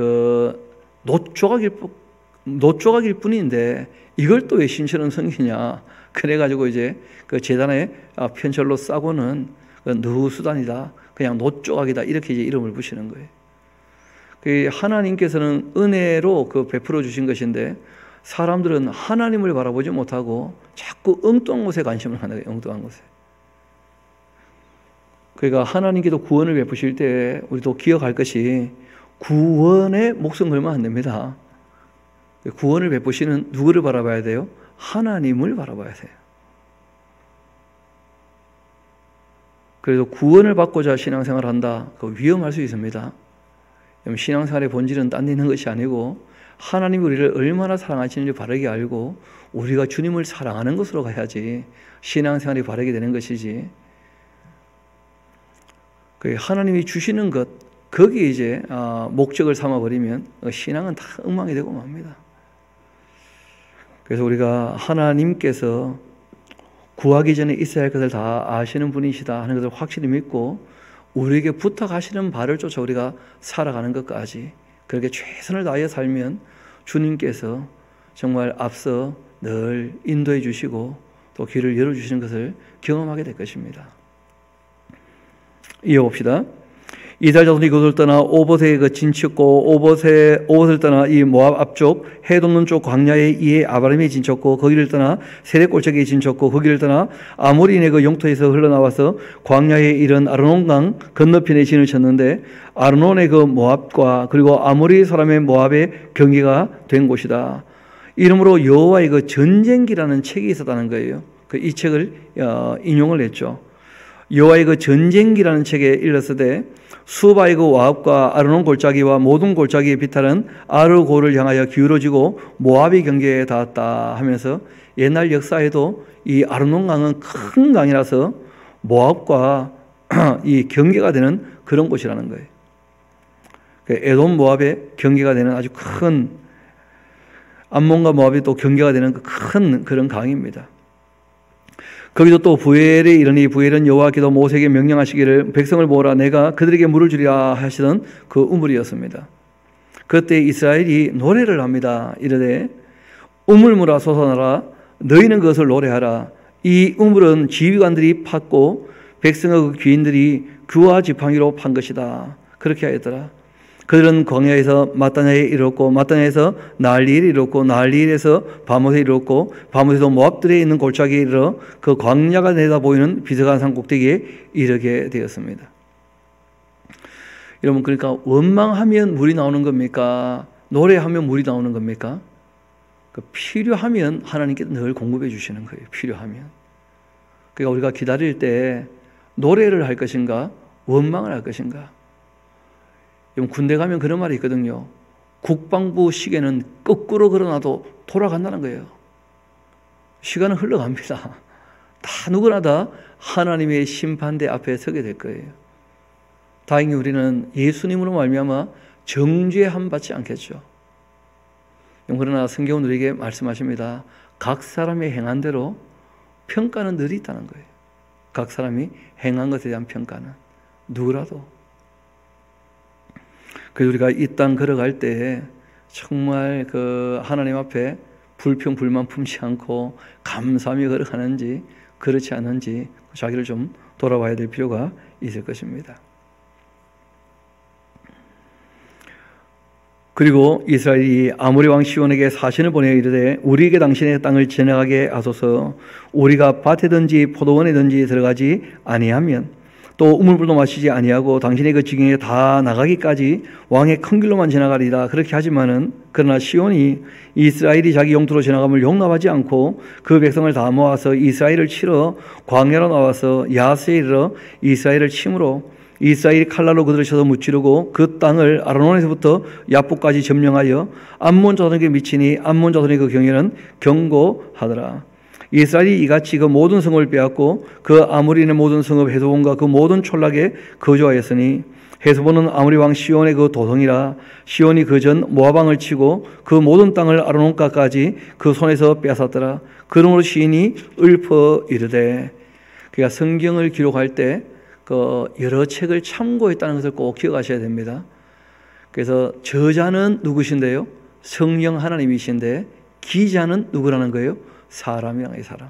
놋조각일 뿐인데 이걸 또 왜 신처럼 섬기냐? 그래가지고 이제 그 제단에 편철로 싸고는 느수단이다. 그냥 놋조각이다. 이렇게 이제 이름을 붙이는 거예요. 하나님께서는 은혜로 베풀어 주신 것인데 사람들은 하나님을 바라보지 못하고 자꾸 엉뚱한 곳에 관심을 갖는 거예요. 엉뚱한 곳에. 그러니까 하나님께도 구원을 베푸실 때 우리도 기억할 것이 구원에 목숨 걸면 안 됩니다. 구원을 베푸시는 누구를 바라봐야 돼요? 하나님을 바라봐야 돼요. 그래서 구원을 받고자 신앙생활을 한다. 그거 위험할 수 있습니다. 신앙생활의 본질은 딴 데 있는 것이 아니고 하나님이 우리를 얼마나 사랑하시는지 바르게 알고 우리가 주님을 사랑하는 것으로 가야지 신앙생활이 바르게 되는 것이지. 하나님이 주시는 것 거기에 이제 목적을 삼아버리면 신앙은 다 엉망이 되고 맙니다. 그래서 우리가 하나님께서 구하기 전에 있어야 할 것을 다 아시는 분이시다 하는 것을 확실히 믿고 우리에게 부탁하시는 바를 쫓아 우리가 살아가는 것까지 그렇게 최선을 다하여 살면 주님께서 정말 앞서 늘 인도해 주시고 또 길을 열어주시는 것을 경험하게 될 것입니다. 이어봅시다. 이스라엘 자손이 그곳을 떠나 오봇에 진 쳤고 오봇을 떠나 이 모압 앞쪽 해 돋는 쪽 광야에 이에 아바림에 진 쳤고 거기를 떠나 세렛 골짜기에 진 쳤고 거기를 떠나 아모리인의 그 영토에서 흘러나와서 광야에 이른 아르논강 건너편에 진을 쳤는데 아르논의 그 모압과 그리고 아모리 사람의 모압의 경계가 된 곳이다. 이러므로 여호와의 그 전쟁기라는 책이 있었다는 거예요. 이 책을 인용을 했죠. 여호와의 그 전쟁기라는 책에 일렀으되 수바의 그 와합과 아르논 골짜기와 모든 골짜기의 비탈은 아르고를 향하여 기울어지고 모압의 경계에 닿았다 하면서 옛날 역사에도 이 아르논 강은 큰 강이라서 모압과 이 경계가 되는 그런 곳이라는 거예요. 에돔 모압의 경계가 되는 아주 큰 암몬과 모압이 또 경계가 되는 큰 그런 강입니다. 거기도 또 부엘에 이르니 부엘은 여호와께서 모세에게 명령하시기를 백성을 모으라 내가 그들에게 물을 주리라 하시던 그 우물이었습니다. 그때 이스라엘이 노래를 합니다. 이르되 우물물아 솟아나라 너희는 그것을 노래하라. 이 우물은 지휘관들이 팠고 백성의 그 귀인들이 규와 지팡이로 판 것이다. 그렇게 하였더라. 그들은 광야에서 마따냐에 이르렀고 마따냐에서 나알리엘에 이르렀고 나알리엘에서 바못에 이르렀고 바못에서 모압들에 있는 골짜기에 이르러 그 광야가 내다 보이는 비석한 산 꼭대기에 이르게 되었습니다. 여러분 그러니까 원망하면 물이 나오는 겁니까? 노래하면 물이 나오는 겁니까? 필요하면 하나님께서 늘 공급해 주시는 거예요. 필요하면. 그러니까 우리가 기다릴 때 노래를 할 것인가 원망을 할 것인가. 군대 가면 그런 말이 있거든요. 국방부 시계는 거꾸로 걸어놔도 돌아간다는 거예요. 시간은 흘러갑니다. 다 누구나 다 하나님의 심판대 앞에 서게 될 거예요. 다행히 우리는 예수님으로 말미암아 정죄함 받지 않겠죠. 그러나 성경은 우리에게 말씀하십니다. 각 사람의 행한 대로 평가는 늘 있다는 거예요. 각 사람이 행한 것에 대한 평가는 누구라도. 그래서 우리가 이 땅 걸어갈 때 정말 그 하나님 앞에 불평 불만 품지 않고 감사하며 걸어가는지 그렇지 않은지 자기를 좀 돌아봐야 될 필요가 있을 것입니다. 그리고 이스라엘이 아모리 왕 시온에게 사신을 보내어 이르되 우리에게 당신의 땅을 지나가게 하소서. 우리가 밭에든지 포도원에든지 들어가지 아니하면 또 우물불도 마시지 아니하고 당신의 그 지경에 다 나가기까지 왕의 큰 길로만 지나가리라. 그렇게 하지만은 그러나 시온이 이스라엘이 자기 영토로 지나감을 용납하지 않고 그 백성을 다 모아서 이스라엘을 치러 광야로 나와서 야스에 이르러 이스라엘을 침으로 이스라엘이 칼날로 그들을 쳐서 무찌르고 그 땅을 아르논에서부터 야복까지 점령하여 암몬 자손에게 미치니 암몬 자손의 그 경계는 견고하더라. 이스라엘이 이같이 그 모든 성읍을 빼앗고 그 아모리인의 모든 성읍 헤스본과 그 모든 촌락에 거주하였으니 헤스본은 아모리 왕 시온의 그 도성이라. 시온이 그 전 모압 왕을 치고 그 모든 땅을 아르논가까지 그 손에서 빼앗았더라. 그러므로 시인이 읊어 이르되, 그러니까 성경을 기록할 때 그 여러 책을 참고했다는 것을 꼭 기억하셔야 됩니다. 그래서 저자는 누구신데요? 성령 하나님이신데 기자는 누구라는 거예요? 사람이라는 사람.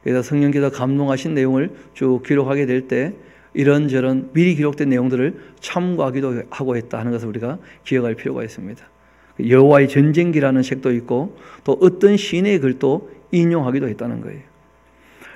그래서 성령께서 감동하신 내용을 쭉 기록하게 될 때 이런저런 미리 기록된 내용들을 참고하기도 하고 했다 하는 것을 우리가 기억할 필요가 있습니다. 여호와의 전쟁기라는 책도 있고 또 어떤 시인의 글도 인용하기도 했다는 거예요.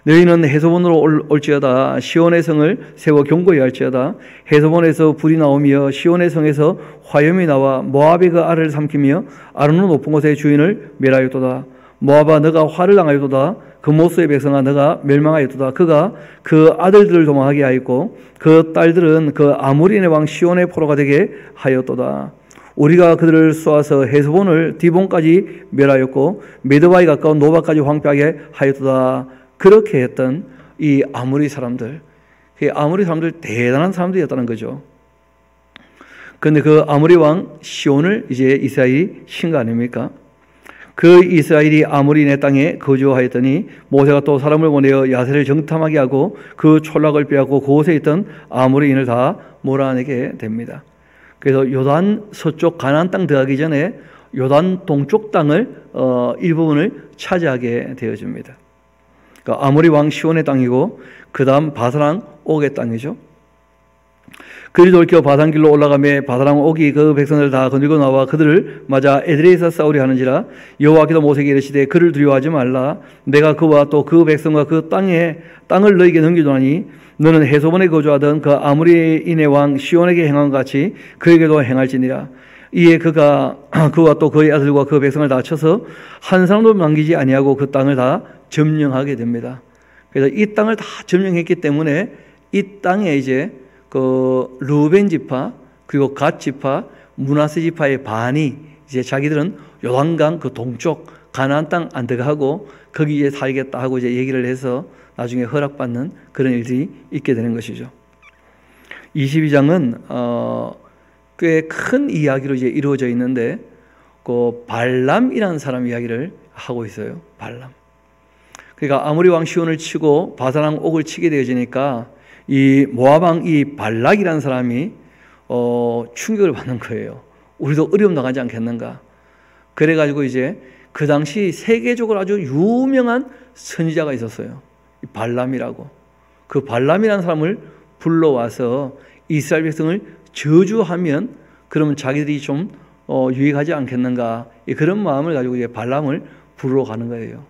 너희는 헤스본으로 올지어다. 시온의 성을 세워 견고히 할지어다. 헤스본에서 불이 나오며 시온의 성에서 화염이 나와 모압의 그 알을 삼키며 아르논 높은 곳의 주인을 멸하였도다. 모압아 너가 화를 당하였도다. 그 모스의 백성아 너가 멸망하였도다. 그가 그 아들들을 도망하게 하였고 그 딸들은 그 아모리인의 왕 시온의 포로가 되게 하였도다. 우리가 그들을 쏘아서 헤스본을 디본까지 멸하였고 메드바에 가까운 노바까지 황폐하게 하였도다. 그렇게 했던 이 아모리 사람들, 그 아모리 사람들 대단한 사람들이었다는 거죠. 그런데 그 아모리 왕 시온을 이제 이스라엘이 친 거 아닙니까? 그 이스라엘이 아모리인의 땅에 거주하였더니 모세가 또 사람을 보내어 야세를 정탐하게 하고 그 촌락을 빼앗고 그곳에 있던 아모리인을 다 몰아내게 됩니다. 그래서 요단 서쪽 가나안 땅 들어가기 전에 요단 동쪽 땅을 일부분을 차지하게 되어집니다. 그러니까 아모리 왕 시온의 땅이고 그 다음 바사랑 옥의 땅이죠. 그리 돌이켜 바산길로 올라가며 바사랑 옥이 그 백성을 다 거느리고 나와 그들을 맞아 에드레이에서 싸우려 하는지라. 여호와께서 모세에게 이르시되 그를 두려워하지 말라. 내가 그와 또 그 백성과 그 땅을 너에게 넘기노니 너는 헤스본에 거주하던 그 아모리인의 왕 시온에게 행한 것 같이 그에게도 행할지니라. 이에 그와 또 그의 아들과 그 백성을 다 쳐서 한 사람도 남기지 아니하고 그 땅을 다 점령하게 됩니다. 그래서 이 땅을 다 점령했기 때문에 이 땅에 이제 그 르우벤 지파 그리고 갓 지파, 므낫세 지파의 반이 이제 자기들은 요단강 그 동쪽 가나안 땅 안 들어가고 거기 이제 살겠다 하고 이제 얘기를 해서 나중에 허락받는 그런 일들이 있게 되는 것이죠. 22장은 꽤 큰 이야기로 이제 이루어져 있는데 그 발람이라는 사람 이야기를 하고 있어요. 발람. 그러니까 아모리 왕 시온을 치고 바사랑 옥을 치게 되어지니까 이 모압 왕 이 발락이라는 사람이 충격을 받는 거예요. 우리도 어려움 나가지 않겠는가? 그래가지고 이제 그 당시 세계적으로 아주 유명한 선지자가 있었어요. 발람이라고. 그 발람이라는 사람을 불러와서 이스라엘 백성을 저주하면 그러면 자기들이 좀 유익하지 않겠는가? 그런 마음을 가지고 이제 발람을 부르러 가는 거예요.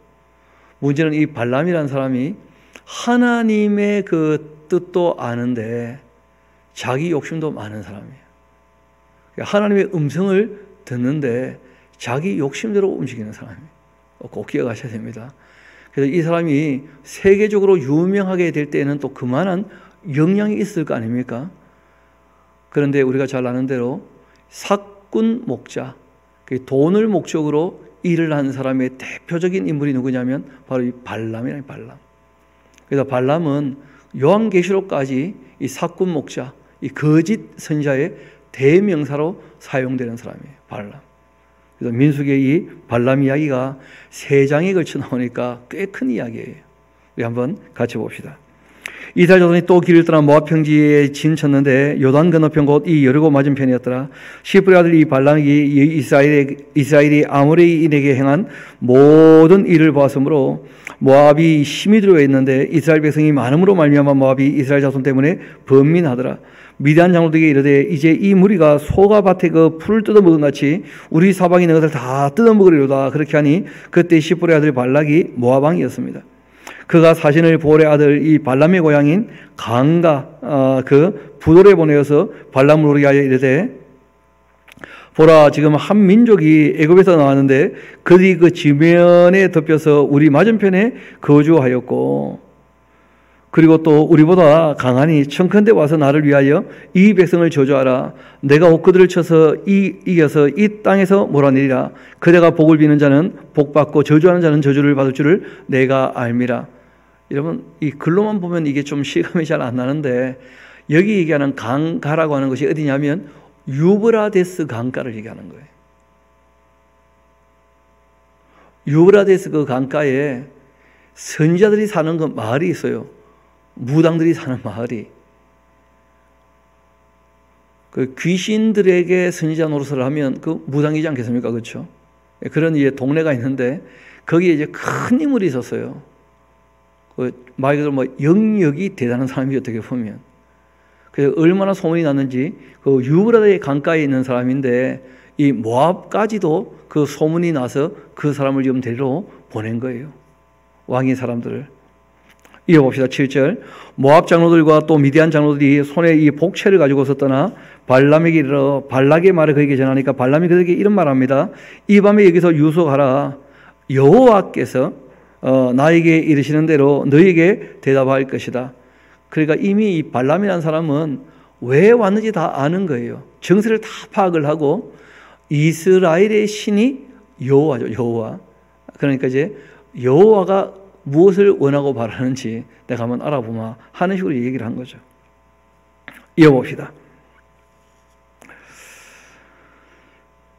문제는 이 발람이라는 사람이 하나님의 그 뜻도 아는데 자기 욕심도 많은 사람이에요. 하나님의 음성을 듣는데 자기 욕심대로 움직이는 사람이에요. 꼭 기억하셔야 됩니다. 그래서 이 사람이 세계적으로 유명하게 될 때에는 또 그만한 영향이 있을 거 아닙니까? 그런데 우리가 잘 아는 대로 사꾼 목자, 돈을 목적으로 일을 한 사람의 대표적인 인물이 누구냐면 바로 이 발람이라는 발람. 그래서 발람은 요한계시록까지 이 사꾼 목자, 이 거짓 선지자의 대명사로 사용되는 사람이에요. 발람. 그래서 민수기의 이 발람 이야기가 3장에 걸쳐 나오니까 꽤 큰 이야기예요. 우리 한번 같이 봅시다. 이스라엘 자손이 또 길을 떠나 모압 평지에 진쳤는데 요단 건너편 곧 이 여리고 맞은편이었더라. 시프의 아들 이 발람이 이스라엘이 아모리인에게 행한 모든 일을 보았으므로 모압이 힘이 들어 있는데 이스라엘 백성이 많음으로 말미암아 모압이 이스라엘 자손 때문에 번민하더라. 미디안 장로들에게 이르되 이제 이 무리가 소가 밭에 그 풀을 뜯어먹은 같이 우리 사방에 있는 것을 다 뜯어먹으리로다. 그렇게 하니 그때 시프의 아들 발락이 모압 왕이었습니다. 그가 사신을 보올의 아들 이 발람의 고향인 강가 그 부돌에 보내어서 발람을 오르게 하여 이르되 보라, 지금 한 민족이 애굽에서 나왔는데 그들이 그 지면에 덮여서 우리 맞은편에 거주하였고, 그리고 또 우리보다 강하니 청컨대 와서 나를 위하여 이 백성을 저주하라. 내가 곧 그들을 쳐서 이겨서 이 땅에서 몰아내리라. 그대가 복을 비는 자는 복받고 저주하는 자는 저주를 받을 줄을 내가 알미라. 여러분, 이 글로만 보면 이게 좀 실감이 잘 안 나는데, 여기 얘기하는 강가라고 하는 것이 어디냐면 유브라데스 강가를 얘기하는 거예요. 유브라데스 그 강가에 선지자들이 사는 그 마을이 있어요. 무당들이 사는 마을이. 그 귀신들에게 선지자 노릇을 하면 그 무당이지 않겠습니까? 그렇죠? 그런 이제 동네가 있는데 거기에 이제 큰 인물이 있었어요. 그 말 그대로 뭐 영역이 대단한 사람이 어떻게 보면. 그래서 얼마나 소문이 났는지 그 유브라데 강가에 있는 사람인데 이 모압까지도 그 소문이 나서 그 사람을 지금 데리러 보낸 거예요. 왕의 사람들을. 이어봅시다. 7절. 모압 장로들과 또 미디안 장로들이 손에 이 복채를 가지고서 떠나 발람에게 이르러 발락의 말을 그에게 전하니까 발람이 그에게 이런 말합니다. 이 밤에 여기서 유숙하라. 여호와께서 나에게 이르시는 대로 너에게 대답할 것이다. 그러니까 이미 이 발람이라는 사람은 왜 왔는지 다 아는 거예요. 정세를 다 파악을 하고 이스라엘의 신이 여호와죠. 여호와. 그러니까 이제 여호와가 무엇을 원하고 바라는지 내가 한번 알아보마 하는 식으로 얘기를 한 거죠. 이어봅시다.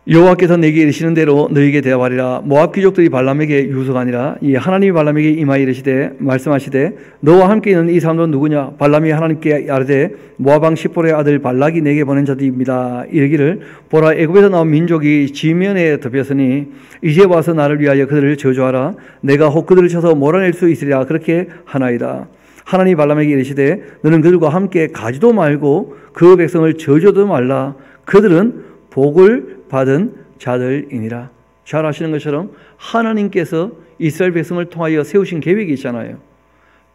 여호와께서 내게 이르시는 대로 너에게 대답하리라. 모압 귀족들이 발람에게 유숙하니라. 이 하나님이 발람에게 임하여 이르시되 말씀하시되 너와 함께 있는 이 사람들은 누구냐? 발람이 하나님께 아뢰되 모압 왕 십볼의 아들 발락이 내게 보낸 자들입니다. 이르기를 보라, 애굽에서 나온 민족이 지면에 덮였으니 이제 와서 나를 위하여 그들을 저주하라. 내가 혹 그들을 쳐서 몰아낼 수 있으리라. 그렇게 하나이다. 하나님이 발람에게 이르시되 너는 그들과 함께 가지도 말고 그 백성을 저주도 말라. 그들은 복을 받은 자들이니라. 잘 아시는 것처럼 하나님께서 이스라엘 백성을 통하여 세우신 계획이 있잖아요.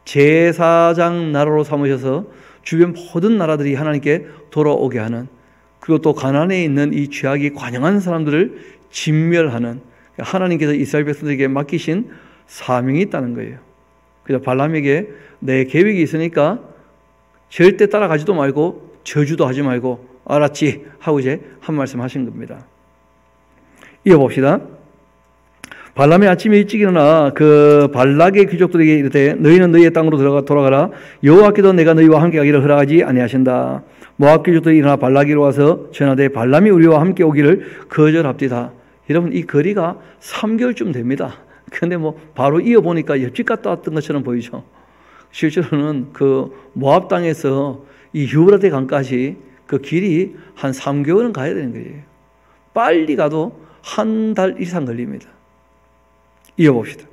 제사장 나라로 삼으셔서 주변 모든 나라들이 하나님께 돌아오게 하는, 그리고 또 가나안에 있는 이 죄악이 관영한 사람들을 진멸하는 하나님께서 이스라엘 백성들에게 맡기신 사명이 있다는 거예요. 그래서 발람에게 내 계획이 있으니까 절대 따라가지도 말고 저주도 하지 말고 알았지? 하고 이제 한 말씀 하신 겁니다. 이어봅시다. 발람이 아침에 일찍 일어나 그 발락의 귀족들에게 이르되 너희는 너희의 땅으로 돌아가라. 여호와께도 내가 너희와 함께 가기를 허락하지 아니하신다. 모압 귀족들이 일어나 발락이로 와서 전하되 발람이 우리와 함께 오기를 거절합디다. 여러분, 이 거리가 3개월쯤 됩니다. 그런데 뭐 바로 이어보니까 옆집 갔다 왔던 것처럼 보이죠. 실제로는 그 모압 땅에서 이 유브라데 강까지 그 길이 한 3개월은 가야 되는 거예요. 빨리 가도 한 달 이상 걸립니다. 이어봅시다.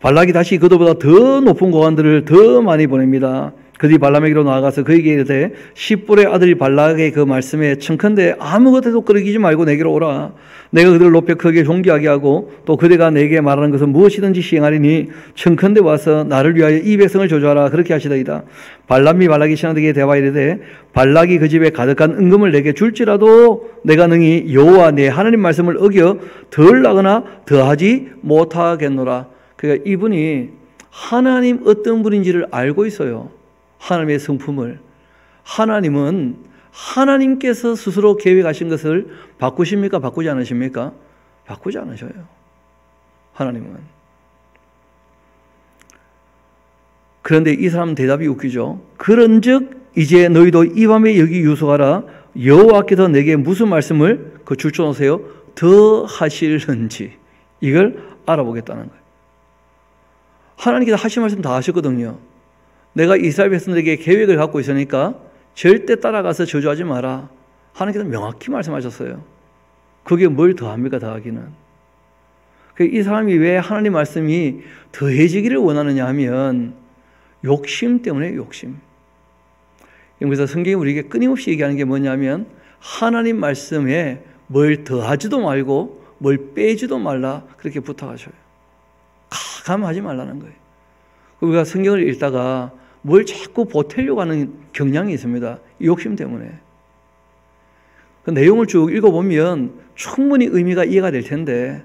발락이 다시 그들보다 더 높은 고관들을 더 많이 보냅니다. 그들이 발람에게로 나아가서 그에게 이르되 십볼의 아들 발락의 그 말씀에 청컨대 아무것에도 끄러기지 말고 내게로 오라. 내가 그들을 높여 크게 존귀하게 하고 또 그대가 내게 말하는 것은 무엇이든지 시행하리니 청컨대 와서 나를 위하여 이 백성을 저주하라. 그렇게 하시더이다. 발람이 발락이 신하들에게 대화 이르되 발락이 그 집에 가득한 은금을 내게 줄지라도 내가 능히 여호와 내 하나님 말씀을 어겨 덜 나거나 더하지 못하겠노라. 그러니까 이분이 하나님 어떤 분인지를 알고 있어요. 하나님의 성품을. 하나님은 하나님께서 스스로 계획하신 것을 바꾸십니까? 바꾸지 않으십니까? 바꾸지 않으셔요. 하나님은. 그런데 이 사람 대답이 웃기죠. 그런즉 이제 너희도 이 밤에 여기 유숙하라. 여호와께서 내게 무슨 말씀을 그 줄쳐놓으세요. 더 하실는지 이걸 알아보겠다는 거예요. 하나님께서 하신 말씀 다 하셨거든요. 내가 이스라엘 백성들에게 계획을 갖고 있으니까 절대 따라가서 저주하지 마라. 하나님께서 명확히 말씀하셨어요. 그게 뭘 더합니까? 더하기는. 이 사람이 왜 하나님 말씀이 더해지기를 원하느냐 하면 욕심 때문에 욕심. 그래서 성경이 우리에게 끊임없이 얘기하는 게 뭐냐면 하나님 말씀에 뭘 더하지도 말고 뭘 빼지도 말라 그렇게 부탁하셔요. 가감하지 말라는 거예요. 우리가 성경을 읽다가 뭘 자꾸 보태려고 하는 경향이 있습니다. 욕심 때문에. 그 내용을 쭉 읽어보면 충분히 의미가 이해가 될 텐데,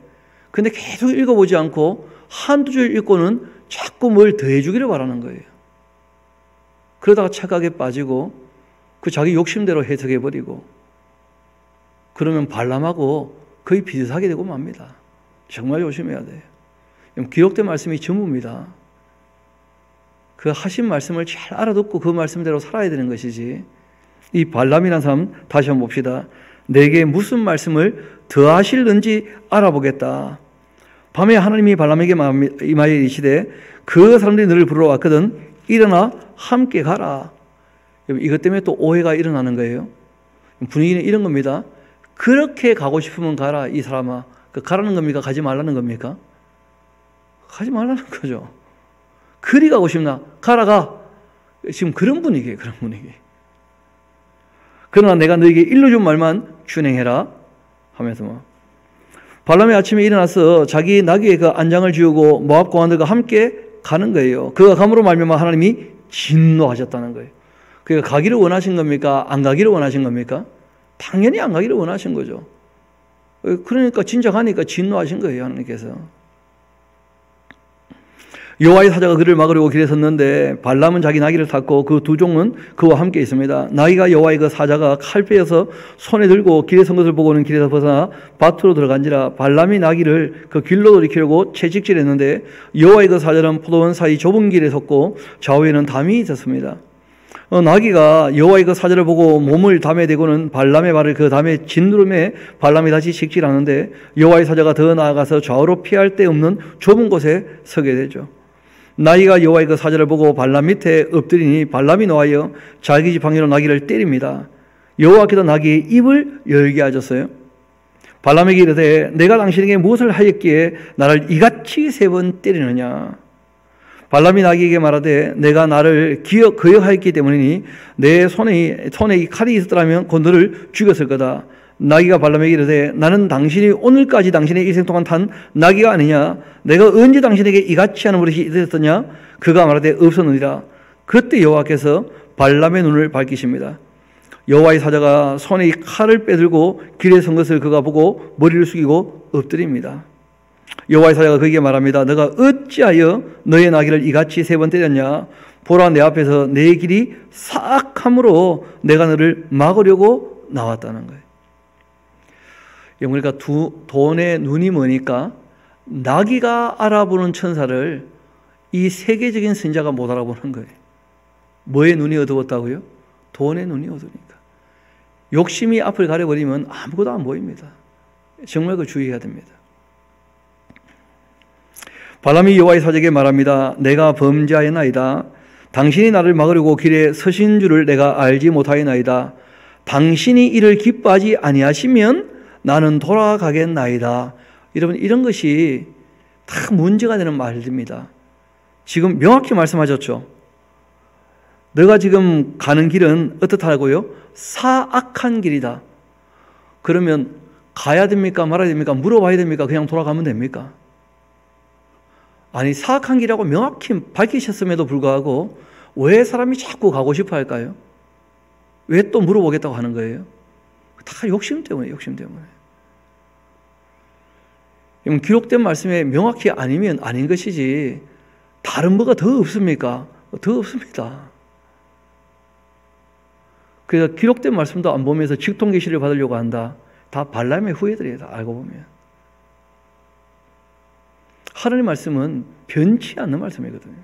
근데 계속 읽어보지 않고 한두 줄 읽고는 자꾸 뭘 더해주기를 바라는 거예요. 그러다가 착각에 빠지고 그 자기 욕심대로 해석해버리고, 그러면 발람하고 거의 비슷하게 되고 맙니다. 정말 조심해야 돼요. 기록된 말씀이 전부입니다. 그 하신 말씀을 잘 알아듣고 그 말씀대로 살아야 되는 것이지. 이 발람이라는 사람 다시 한번 봅시다. 내게 무슨 말씀을 더하실는지 알아보겠다. 밤에 하나님이 발람에게 임하여 이르시되 그 사람들이 너를 부르러 왔거든 일어나 함께 가라. 이것 때문에 또 오해가 일어나는 거예요. 분위기는 이런 겁니다. 그렇게 가고 싶으면 가라. 이 사람아. 가라는 겁니까? 가지 말라는 겁니까? 가지 말라는 거죠. 그리 가고 싶나? 가라 가. 지금 그런 분위기예요. 그런 분위기. 그러나 내가 너에게 일러준 말만 준행해라 하면서 발람이 아침에 일어나서 자기 나귀의 그 안장을 지우고 모압 공안들과 함께 가는 거예요. 그가 감으로 말미암아 하나님이 진노하셨다는 거예요. 그가 가기를 원하신 겁니까? 안 가기를 원하신 겁니까? 당연히 안 가기를 원하신 거죠. 그러니까 진짜 가니까 진노하신 거예요. 하나님께서. 여호와의 사자가 그를 막으려고 길에 섰는데 발람은 자기 나귀를 탔고 그 두 종은 그와 함께 있습니다. 나귀가 여호와의 그 사자가 칼 빼어서 손에 들고 길에 선 것을 보고는 길에서 벗어나 밭으로 들어간지라. 발람이 나귀를 그 길로 돌이키려고 채찍질했는데 여호와의 그 사자는 포도원 사이 좁은 길에 섰고 좌우에는 담이 있었습니다. 나귀가 여호와의 그 사자를 보고 몸을 담에 대고는 발람의 발을 그 담에 짓누름에 발람이 다시 직질하는데 여호와의 사자가 더 나아가서 좌우로 피할 데 없는 좁은 곳에 서게 되죠. 나귀가 여호와의 그 사자를 보고 발람 밑에 엎드리니 발람이 노하여 자기 집 방향으로 나귀를 때립니다. 여호와께서 나귀의 입을 열게 하셨어요. 발람에게 이르되 내가 당신에게 무엇을 하였기에 나를 이같이 3번 때리느냐. 발람이 나귀에게 말하되 내가 나를 거역하였기 때문이니 내 손에 이 칼이 있었더라면 곧 너를 죽였을 거다. 나귀가 발람에게 이르되 나는 당신이 오늘까지 당신의 일생 동안 탄 나귀가 아니냐. 내가 언제 당신에게 이같이 하는 버릇이 있었느냐. 그가 말하되 없었느니라. 그때 여호와께서 발람의 눈을 밝히십니다. 여호와의 사자가 손에 이 칼을 빼들고 길에 선 것을 그가 보고 머리를 숙이고 엎드립니다. 여호와의 사자가 그에게 말합니다. 너가 어찌하여 너의 나귀를 이같이 3번 때렸냐. 보라 내 앞에서 내 길이 사악함으로 내가 너를 막으려고 나왔다는 거예요. 그러니까 돈의 눈이 뭐니까 나귀가 알아보는 천사를 이 세계적인 선지자가 못 알아보는 거예요. 뭐의 눈이 어두웠다고요? 돈의 눈이 어두우니까. 욕심이 앞을 가려버리면 아무것도 안 보입니다. 정말 그 주의해야 됩니다. 발람이 여호와의 사자에게 말합니다. 내가 범죄하였나이다. 당신이 나를 막으려고 길에 서신 줄을 내가 알지 못하였나이다. 당신이 이를 기뻐하지 아니하시면 나는 돌아가겠나이다. 여러분, 이런 것이 다 문제가 되는 말입니다. 지금 명확히 말씀하셨죠. 너가 지금 가는 길은 어떻다고요? 사악한 길이다. 그러면 가야 됩니까? 말아야 됩니까? 물어봐야 됩니까? 그냥 돌아가면 됩니까? 아니, 사악한 길이라고 명확히 밝히셨음에도 불구하고 왜 사람이 자꾸 가고 싶어 할까요? 왜 또 물어보겠다고 하는 거예요? 다 욕심 때문에, 욕심 때문에. 기록된 말씀에 명확히 아니면 아닌 것이지 다른 뭐가 더 없습니까? 더 없습니다. 그래서 기록된 말씀도 안 보면서 직통계시를 받으려고 한다. 다 발람의 후예들이에요. 알고 보면. 하나님의 말씀은 변치 않는 말씀이거든요.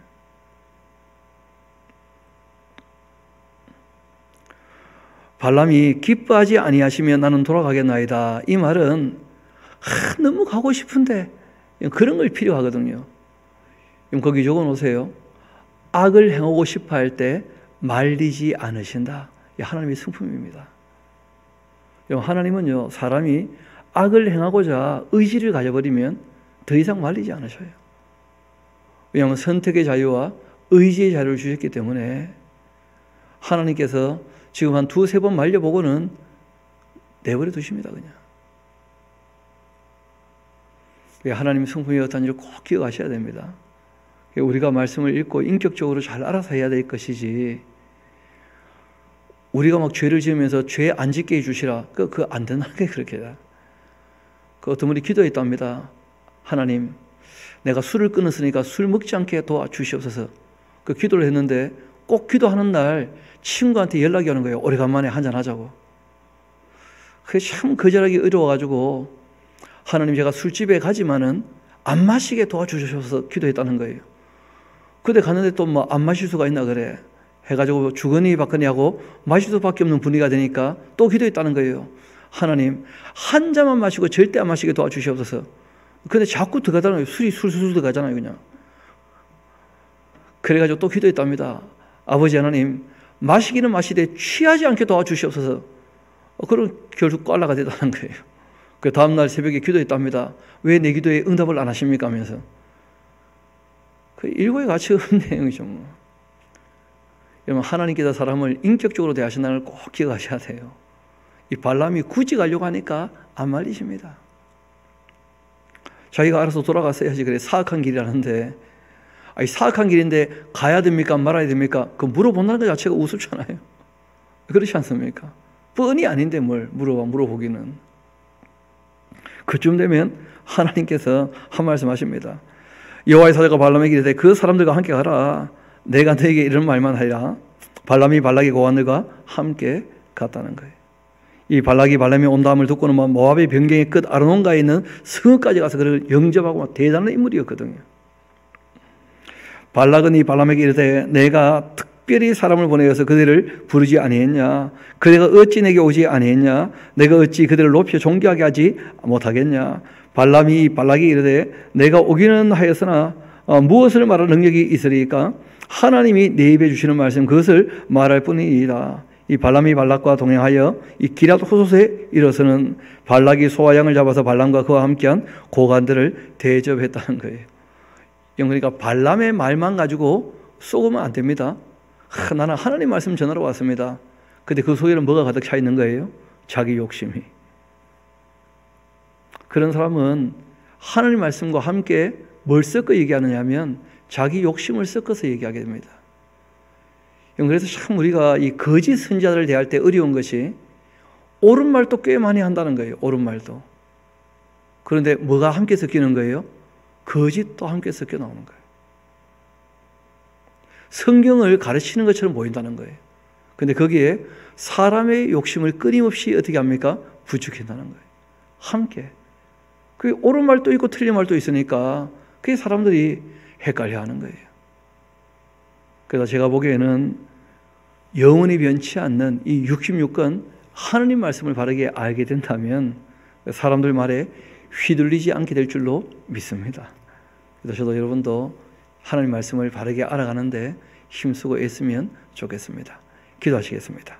발람이 기뻐하지 아니하시면 나는 돌아가겠나이다. 이 말은 너무 가고 싶은데 그런 걸 필요하거든요. 거기 적어놓으세요. 악을 행하고 싶어 할 때 말리지 않으신다. 하나님의 성품입니다. 하나님은요, 사람이 악을 행하고자 의지를 가져버리면 더 이상 말리지 않으셔요. 왜냐하면 선택의 자유와 의지의 자유를 주셨기 때문에 하나님께서 지금 한 2-3번 말려보고는 내버려 두십니다. 그냥. 하나님의 성품이 어떤지를 꼭 기억하셔야 됩니다. 우리가 말씀을 읽고 인격적으로 잘 알아서 해야 될 것이지, 우리가 막 죄를 지으면서 죄 안 짓게 해주시라, 그거 안 된다는 게 그렇게 해요. 그 어떤 분이 기도했답니다. 하나님, 내가 술을 끊었으니까 술 먹지 않게 도와주시옵소서. 그 기도를 했는데 꼭 기도하는 날 친구한테 연락이 오는 거예요. 오래간만에 한잔하자고. 그게 참 거절하기 어려워가지고, 하나님, 제가 술집에 가지만은 안 마시게 도와주셔서 기도했다는 거예요. 그때 갔는데 또 뭐 안 마실 수가 있나 그래 해가지고 주거니 받거니 하고 마실 수밖에 없는 분위기가 되니까 또 기도했다는 거예요. 하나님, 한 잔만 마시고 절대 안 마시게 도와주시옵소서. 근데 자꾸 들어가잖아요. 술이 술술 들어가잖아요, 그냥. 그래가지고 또 기도했답니다. 아버지 하나님, 마시기는 마시되 취하지 않게 도와주시옵소서. 그럼 결국 꽐라가 되다는 거예요. 그 다음날 새벽에 기도했답니다. 왜 내 기도에 응답을 안 하십니까? 하면서. 그 일고의 가치가 없는 내용이죠. 여러분, 하나님께서 사람을 인격적으로 대하신다는 걸 꼭 기억하셔야 돼요. 이 발람이 굳이 가려고 하니까 안 말리십니다. 자기가 알아서 돌아갔어야지. 그래, 사악한 길이라는데, 아니, 사악한 길인데 가야 됩니까? 말아야 됩니까? 그 물어본다는 것 자체가 우습잖아요. 그렇지 않습니까? 뻔히 아닌데 뭘 물어보기는. 그쯤 되면 하나님께서 한 말씀 하십니다. 여호와의 사자가 발람에게 이르되 그 사람들과 함께 가라. 내가 너에게 이런 말만 하리라. 발람이 발락의 고관들과 함께 갔다는 거예요. 이 발락이 발람이 온다함을 듣고는 모압의 변경의 끝 아르논가에 있는 성읍까지 가서 그를 영접하고 대단한 인물이었거든요. 발락은 이 발람에게 이르되 내가 특별히 사람을 보내어서 그들을 부르지 아니했냐? 그대가 어찌 내게 오지 아니했냐? 내가 어찌 그들을 높여 존귀하게 하지 못하겠냐? 발락이 이르되 내가 오기는 하였으나 무엇을 말할 능력이 있으리까? 하나님이 내 입에 주시는 말씀 그것을 말할 뿐이니이다. 이 발람이 발락과 동행하여 이 기럇 호솥에 이르러서는 발락이 소와 양을 잡아서 발람과 그와 함께한 고관들을 대접했다는 거예요. 그러니까 발람의 말만 가지고 쏘으면 안 됩니다. 나는 하나님 말씀 전하러 왔습니다. 근데 그 속에는 뭐가 가득 차 있는 거예요? 자기 욕심이. 그런 사람은 하나님 말씀과 함께 뭘 섞어 얘기하느냐 하면 자기 욕심을 섞어서 얘기하게 됩니다. 그래서 참 우리가 이 거짓 선지자들을 대할 때 어려운 것이 옳은 말도 꽤 많이 한다는 거예요. 옳은 말도. 그런데 뭐가 함께 섞이는 거예요? 거짓도 함께 섞여 나오는 거예요. 성경을 가르치는 것처럼 보인다는 거예요. 그런데 거기에 사람의 욕심을 끊임없이 어떻게 합니까? 부추긴다는 거예요. 함께. 그게 옳은 말도 있고 틀린 말도 있으니까 그게 사람들이 헷갈려 하는 거예요. 그래서 제가 보기에는 영원히 변치 않는 이 66권 하나님 말씀을 바르게 알게 된다면 사람들 말에 휘둘리지 않게 될 줄로 믿습니다. 그래서 저도 여러분도 하나님 말씀을 바르게 알아가는데 힘쓰고 애쓰면 좋겠습니다. 기도하시겠습니다.